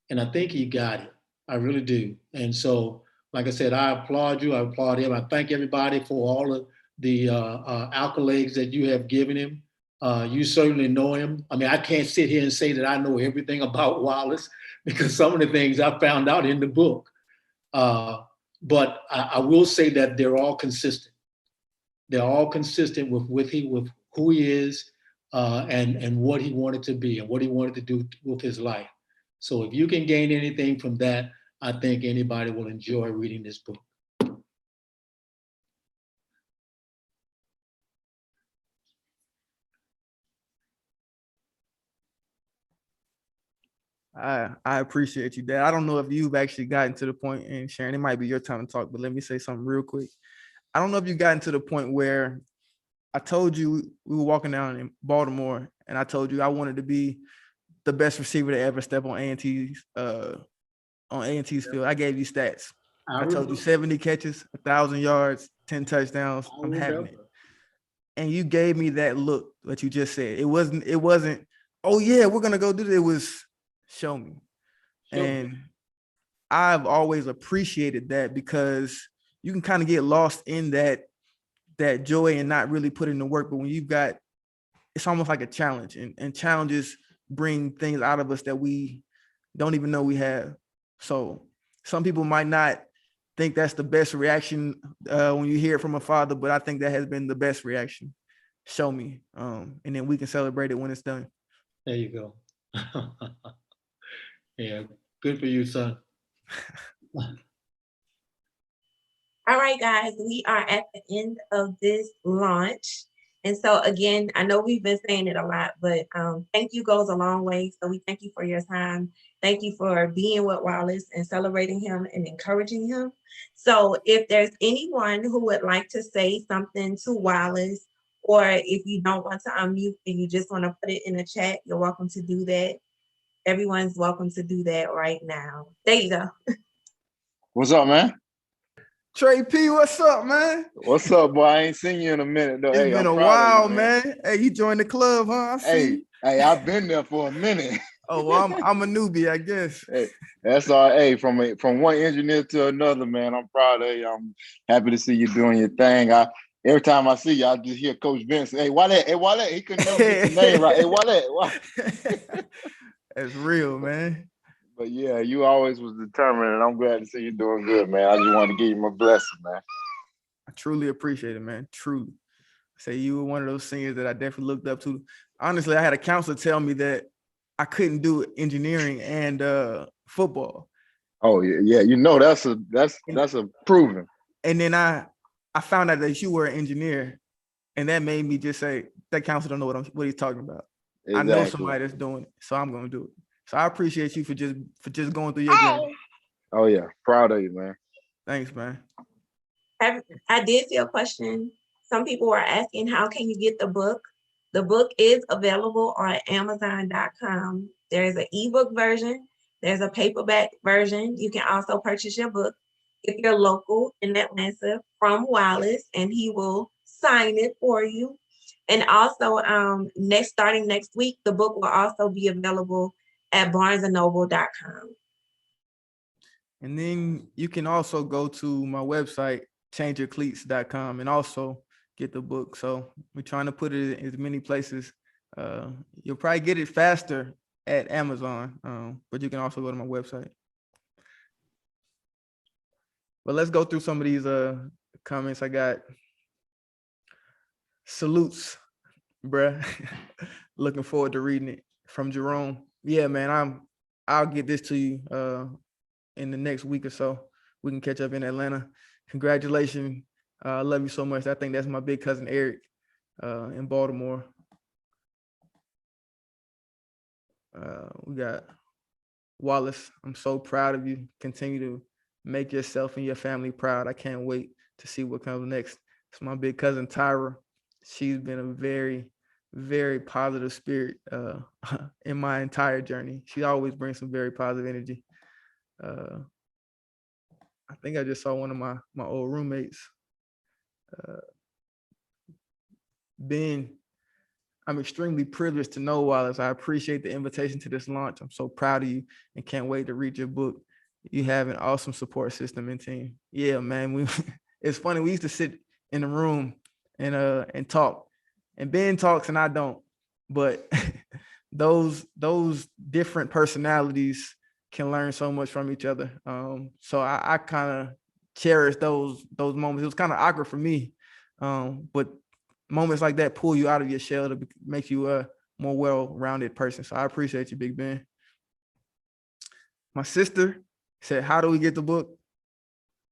And I think he got it. I really do. And so, like I said, I applaud you. I applaud him. I thank everybody for all of the accolades that you have given him. You certainly know him. I mean, I can't sit here and say that I know everything about Wallace, because some of the things I found out in the book. But I will say that they're all consistent. They're all consistent with who he is, and what he wanted to be and what he wanted to do with his life. So if you can gain anything from that, I think anybody will enjoy reading this book. I appreciate you, Dad. I don't know if you've actually gotten to the point, and Sharon, it might be your time to talk, but let me say something real quick. I don't know if you've gotten to the point where I told you we were walking down in Baltimore, and I told you I wanted to be the best receiver to ever step on A&T's field. I gave you stats. I told you 70 catches, 1,000 yards, 10 touchdowns. I'm having it. And you gave me that look that you just said. It wasn't, oh yeah, we're gonna go do this. It was, show me. And I've always appreciated that, because you can kind of get lost in that joy and not really put in the work. But when you've got, it's almost like a challenge, and challenges bring things out of us that we don't even know we have. So some people might not think that's the best reaction when you hear it from a father, but I think that has been the best reaction. Show me. And then we can celebrate it when it's done. There you go. Yeah, good for you, son. All right, guys, we are at the end of this launch. And so again, I know we've been saying it a lot, but thank you goes a long way. So we thank you for your time. Thank you for being with Wallace and celebrating him and encouraging him. So if there's anyone who would like to say something to Wallace, or if you don't want to unmute and you just want to put it in the chat, you're welcome to do that. Everyone's welcome to do that right now. There you go. What's up, man? Trey P, what's up, man? What's up, boy? I ain't seen you in a minute, though. It's been a while, man. Hey, you joined the club, huh? I see. Hey, I've been there for a minute. Oh, well, I'm a newbie, I guess. Hey, that's all. Hey, from one engineer to another, man. I'm proud of you. I'm happy to see you doing your thing. Every time I see you, I just hear Coach Vince say, "Hey, Wale, hey, Wale." He couldn't never get the name right. Hey, Wale. That's real, man. But yeah, you always was determined, and I'm glad to see you doing good, man. I just want to give you my blessing, man. I truly appreciate it, man. Truly. Say you were one of those singers that I definitely looked up to. Honestly, I had a counselor tell me that I couldn't do engineering and football. Oh yeah, you know that's a proven. And then I found out that you were an engineer, and that made me just say that counselor don't know what he's talking about. I know Exactly. somebody that's doing it, so I'm gonna do it. So I appreciate you for just going through your journey. Oh yeah, proud of you, man. Thanks, man. I did see a question. Some people were asking, how can you get the book? The book is available on Amazon.com. There's an ebook version. There's a paperback version. You can also purchase your book if you're local in Atlanta from Wallace, and he will sign it for you. And also, starting next week, the book will also be available at barnesandnoble.com. And then you can also go to my website, changeyourcleats.com, and also get the book. So we're trying to put it in as many places. You'll probably get it faster at Amazon, but you can also go to my website. But let's go through some of these comments. I got salutes, bruh. Looking forward to reading it from Jerome. Yeah, man, I'll get this to you in the next week or so. We can catch up in Atlanta. Congratulations. I love you so much. I think that's my big cousin Eric in Baltimore. We got Wallace. I'm so proud of you. Continue to make yourself and your family proud. I can't wait to see what comes next. It's my big cousin Tyra. She's been a very, very positive spirit in my entire journey. She always brings some very positive energy. I think I just saw one of my old roommates. Ben, I'm extremely privileged to know Wallace. I appreciate the invitation to this launch. I'm so proud of you and can't wait to read your book. You have an awesome support system and team. Yeah, man. It's funny. We used to sit in the room and talk. And Ben talks and I don't. But those different personalities can learn so much from each other. So I kind of cherish those moments. It was kind of awkward for me, but moments like that pull you out of your shell to make you a more well-rounded person. So I appreciate you, Big Ben. My sister said, "How do we get the book?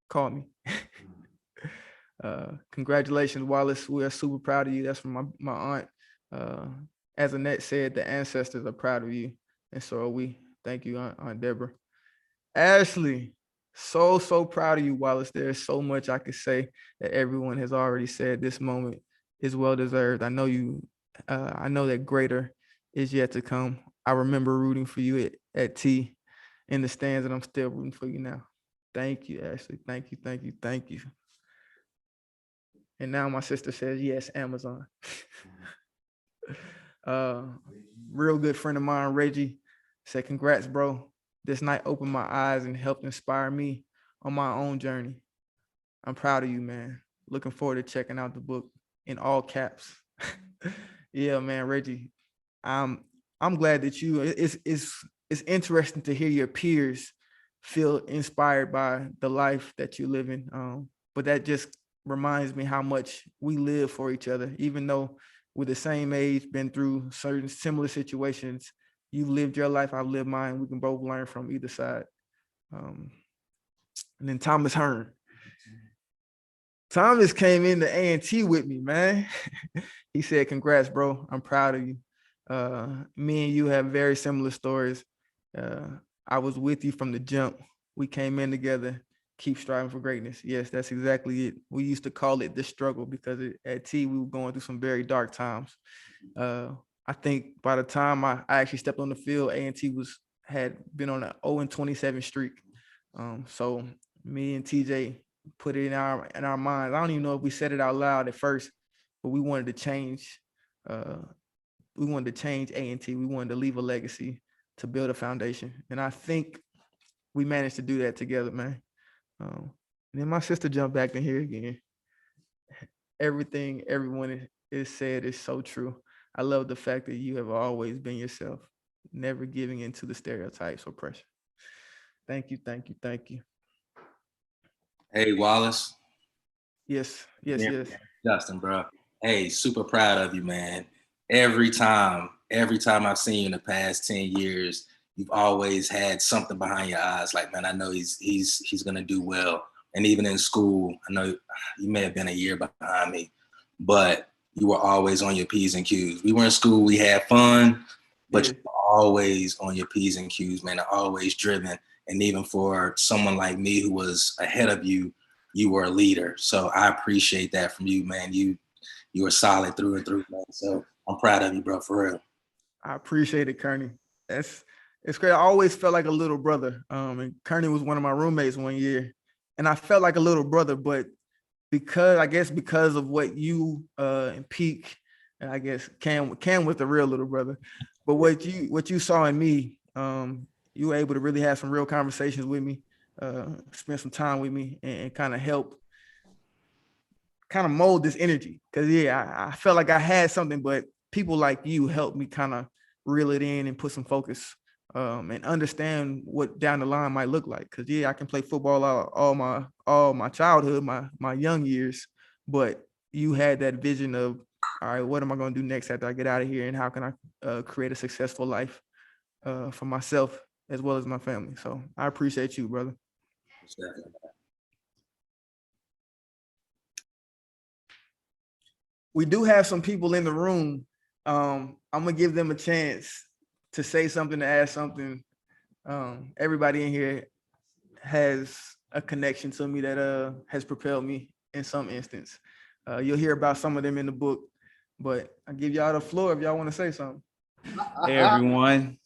Call me." Congratulations, Wallace. We are super proud of you. That's from my aunt. As Annette said, the ancestors are proud of you, and so are we. Thank you, Aunt Deborah. Ashley, so proud of you, Wallace. There's so much I could say that everyone has already said. This moment is well deserved. I know you. I know that greater is yet to come. I remember rooting for you at T in the stands, and I'm still rooting for you now. Thank you, Ashley. Thank you. And now my sister says yes, Amazon. Real good friend of mine, Reggie, said, "Congrats, bro. This night opened my eyes and helped inspire me on my own journey. I'm proud of you, man. Looking forward to checking out the book," in all caps. Yeah, man, Reggie. I'm glad that you. It's interesting to hear your peers feel inspired by the life that you live in. But that just reminds me how much we live for each other, even though we're the same age, been through certain similar situations. You've lived your life, I've lived mine. We can both learn from either side. And then Thomas Hearn. Thomas came into A&T with me, man. He said, "Congrats, bro. I'm proud of you. Me and you have very similar stories. I was with you from the jump. We came in together. Keep striving for greatness." Yes, that's exactly it. We used to call it the struggle because at T, we were going through some very dark times. I think by the time I actually stepped on the field, A&T had been on an 0-27 streak. So me and TJ put it in our minds. I don't even know if we said it out loud at first, but we wanted to change. We wanted to change A&T. We wanted to leave a legacy to build a foundation. And I think we managed to do that together, man. And then my sister jumped back in here again. Everything everyone is said is so true. I love the fact that you have always been yourself, never giving into the stereotypes or pressure. Thank you, thank you, thank you. Hey, Wallace. Yes, yes, Yeah, yes. Justin, bro. Hey, super proud of you, man. Every time I've seen you in the past 10 years, you've always had something behind your eyes. Like, man, I know he's gonna do well. And even in school, I know you may have been a year behind me, but you were always on your P's and Q's. We were in school, we had fun, but you were always on your P's and Q's, man, always driven. And even for someone like me who was ahead of you, you were a leader. So I appreciate that from you, man. You were solid through and through, man. So I'm proud of you, bro, for real. I appreciate it, Kearney. It's great. I always felt like a little brother. And Kearney was one of my roommates one year, and I felt like a little brother, but because of what you and Peak, and I guess Cam was the real little brother, but what you saw in me, you were able to really have some real conversations with me, spend some time with me, and kind of help kind of mold this energy. Because I felt like I had something, but people like you helped me kind of reel it in and put some focus, and understand what down the line might look like. Because I can play football all my childhood, my young years, but you had that vision of, all right, what am I going to do next after I get out of here, and how can I create a successful life for myself as well as my family. So I appreciate you, brother. We do have some people in the room. I'm gonna give them a chance to say something, to ask something. Everybody in here has a connection to me that has propelled me in some instance. You'll hear about some of them in the book, but I give y'all the floor if y'all want to say something. Hey everyone.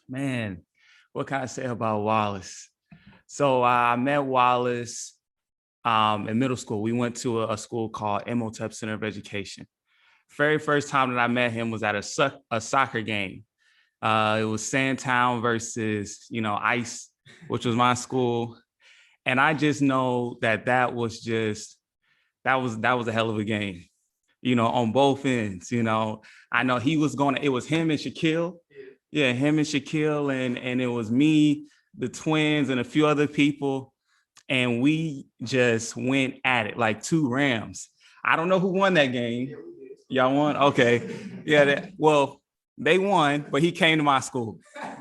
Man, what can I say about Wallace? So I met Wallace in middle school. We went to a school called Embarked Center of Education. Very first time that I met him was at a soccer game. It was Sandtown versus, ICE, which was my school. And I just know that was a hell of a game, on both ends. I know it was him and Shaquille. Yeah, him and Shaquille, and it was me, the twins, and a few other people. And we just went at it like two Rams. I don't know who won that game. Y'all won? Okay. Yeah, they won, but he came to my school.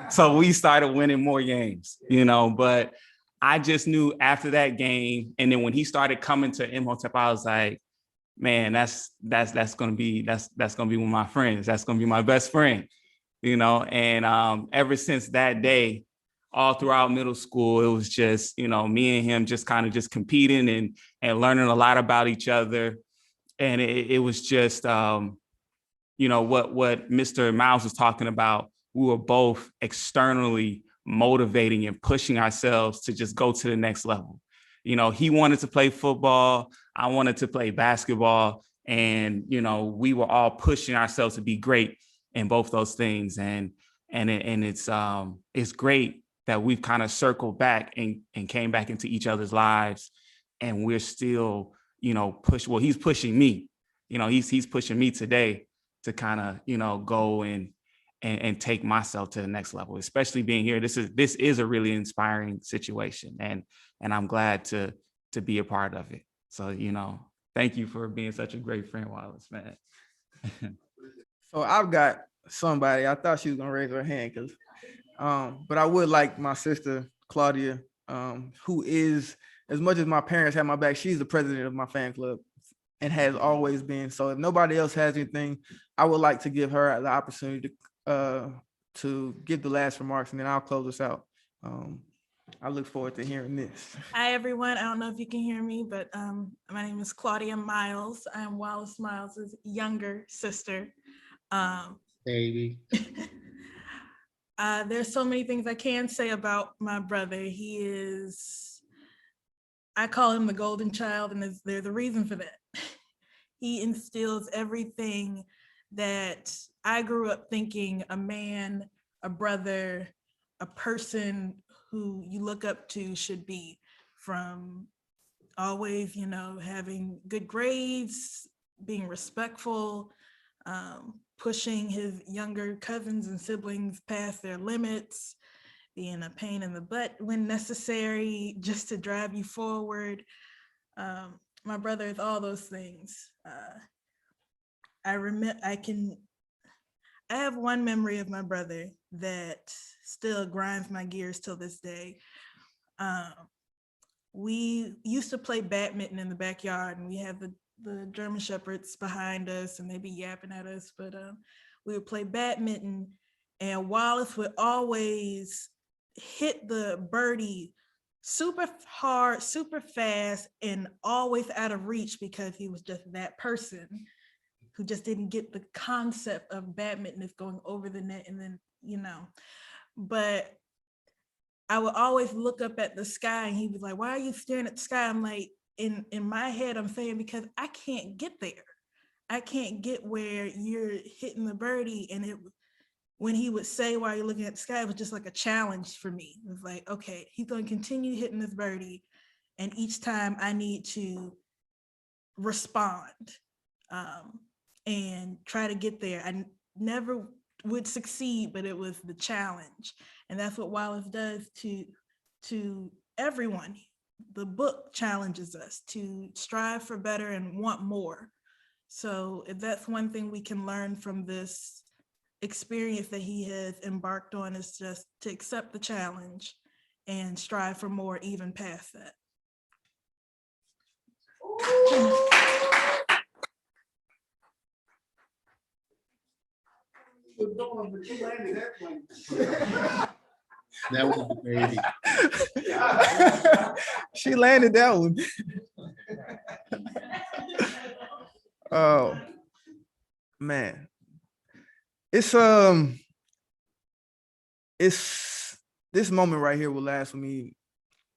So we started winning more games, but I just knew after that game, and then when he started coming to Imhotep, I was like, man, that's gonna be one of my friends. That's gonna be my best friend, and ever since that day, all throughout middle school, it was just, me and him just kind of just competing and learning a lot about each other. And it was just, what Mr. Miles was talking about. We were both externally motivating and pushing ourselves to just go to the next level. He wanted to play football. I wanted to play basketball. And, we were all pushing ourselves to be great in both those things. And it's great that we've kind of circled back and came back into each other's lives. And we're still, he's pushing me, he's pushing me today to kind of, go and take myself to the next level, especially being here. This is a really inspiring situation. And I'm glad to be a part of it. So, thank you for being such a great friend, Wallace, man. So I've got somebody, I thought she was gonna raise her hand but I would like my sister, Claudia, who is, as much as my parents have my back, she's the president of my fan club and has always been. So if nobody else has anything, I would like to give her the opportunity to give the last remarks, and then I'll close us out. I look forward to hearing this. Hi, everyone. I don't know if you can hear me, but my name is Claudia Miles. I'm Wallace Miles's younger sister. Baby. There's so many things I can say about my brother. I call him the golden child, and there's a reason for that. He instills everything that I grew up thinking a man, a brother, a person who you look up to should be, from always, having good grades, being respectful, pushing his younger cousins and siblings past their limits, being a pain in the butt when necessary, just to drive you forward. My brother is all those things. I have one memory of my brother that still grinds my gears till this day. We used to play badminton in the backyard, and we had the German Shepherds behind us, and they'd be yapping at us, but we would play badminton, and Wallace would always hit the birdie super hard, super fast, and always out of reach, because he was just that person who just didn't get the concept of badminton is going over the net, and then, but I would always look up at the sky, and he was like, "Why are you staring at the sky?" I'm like, in my head, I'm saying, because I can't get there. I can't get where you're hitting the birdie. And when he would say, "Why are you looking at the sky?" it was just like a challenge for me. It was like, okay, he's going to continue hitting this birdie, and each time I need to respond and try to get there. I never would succeed, but it was the challenge. And that's what Wallace does to everyone. The book challenges us to strive for better and want more. So if that's one thing we can learn from this experience that he has embarked on, is just to accept the challenge and strive for more, even past that. That was crazy. She landed that one. Oh man, it's this moment right here will last with me,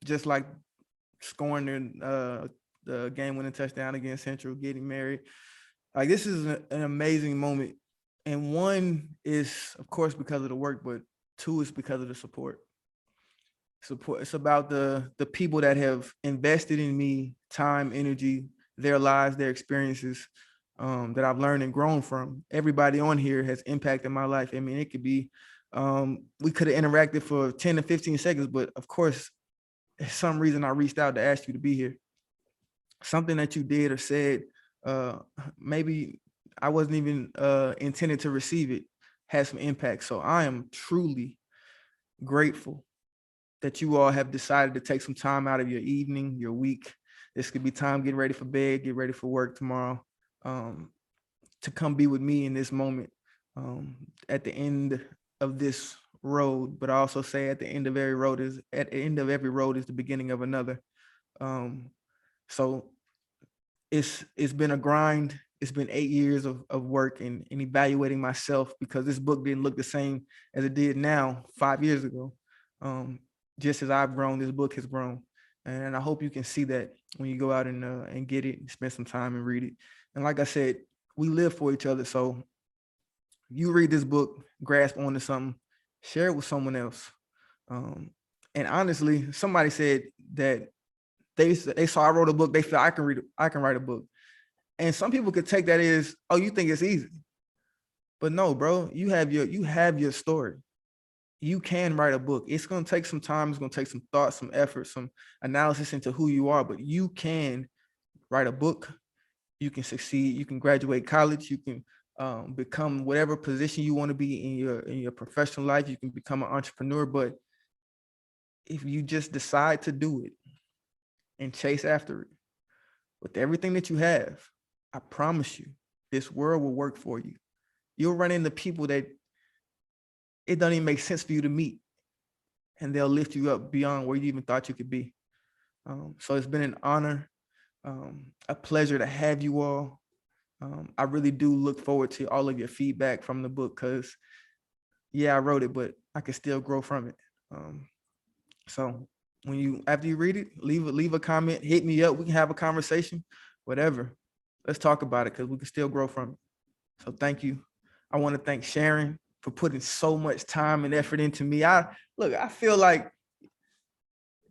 just like scoring the game-winning touchdown against Central, getting married. Like, this is an amazing moment, and one is, of course, because of the work, but two is because of the support. It's about the people that have invested in me, time, energy, their lives, their experiences, that I've learned and grown from. Everybody on here has impacted my life. I mean, it could be, we could have interacted for 10 to 15 seconds, but of course, for some reason I reached out to ask you to be here. Something that you did or said, maybe I wasn't even intended to receive it, had some impact. So I am truly grateful that you all have decided to take some time out of your evening, your week. This could be time getting ready for bed, get ready for work tomorrow, to come be with me in this moment, at the end of this road. But I also say at the end of every road is the beginning of another. So it's been a grind. It's been 8 years of work and evaluating myself, because this book didn't look the same as it did now 5 years ago. Just as I've grown, this book has grown. And I hope you can see that when you go out and get it, spend some time and read it. And like I said, we live for each other. So you read this book, grasp onto something, share it with someone else. And honestly, somebody said that they saw I wrote a book, they feel I can write a book. And some people could take that as, oh, you think it's easy. But no, bro, you have your story. You can write a book. It's going to take some time. It's going to take some thought, some effort, some analysis into who you are, but you can write a book. You can succeed. You can graduate college. You can become whatever position you want to be in your professional life. You can become an entrepreneur. But if you just decide to do it and chase after it with everything that you have, I promise you, this world will work for you. You'll run into people that it doesn't even make sense for you to meet, and they'll lift you up beyond where you even thought you could be. So it's been an honor, a pleasure to have you all. I really do look forward to all of your feedback from the book, because yeah, I wrote it, but I can still grow from it. So after you read it, leave a comment, hit me up. We can have a conversation, whatever. Let's talk about it, because we can still grow from it. So thank you. I want to thank Sharon for putting so much time and effort into me. I feel like,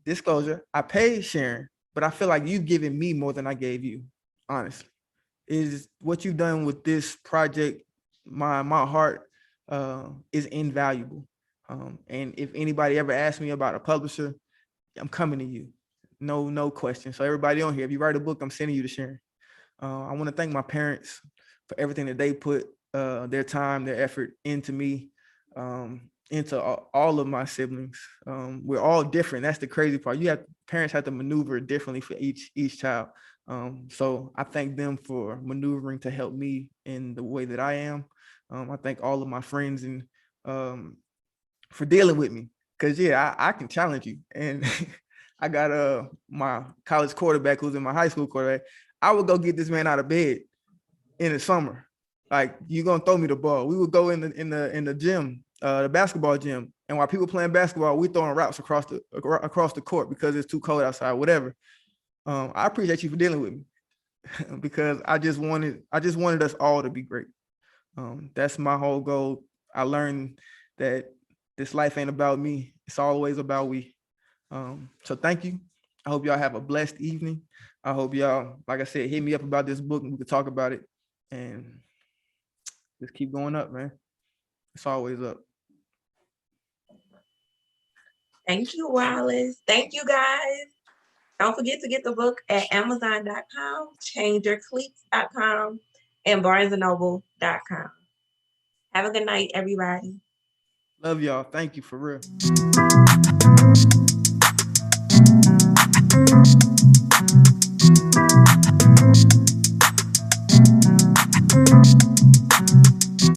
disclosure, I paid Sharon, but I feel like you've given me more than I gave you, honestly. Is what you've done with this project, my heart is invaluable. And if anybody ever asks me about a publisher, I'm coming to you. No question. So everybody on here, if you write a book, I'm sending you to Sharon. I want to thank my parents for everything that they put their time, their effort into me, into all of my siblings. We're all different. That's the crazy part. Parents have to maneuver differently for each child. So I thank them for maneuvering to help me in the way that I am. I thank all of my friends and for dealing with me, because I can challenge you. And I got my college quarterback who's in my high school quarterback. I would go get this man out of bed in the summer. Like, you gonna throw me the ball. We would go in the gym, the basketball gym, and while people playing basketball, we throwing routes across the court because it's too cold outside, whatever. I appreciate you for dealing with me because I just wanted us all to be great. That's my whole goal. I learned that this life ain't about me. It's always about we. So thank you. I hope y'all have a blessed evening. I hope y'all, like I said, hit me up about this book and we could talk about it. And just keep going up, man. It's always up. Thank you, Wallace. Thank you, guys. Don't forget to get the book at Amazon.com, ChangeYourCleats.com, and BarnesandNoble.com. Have a good night, everybody. Love y'all. Thank you for real.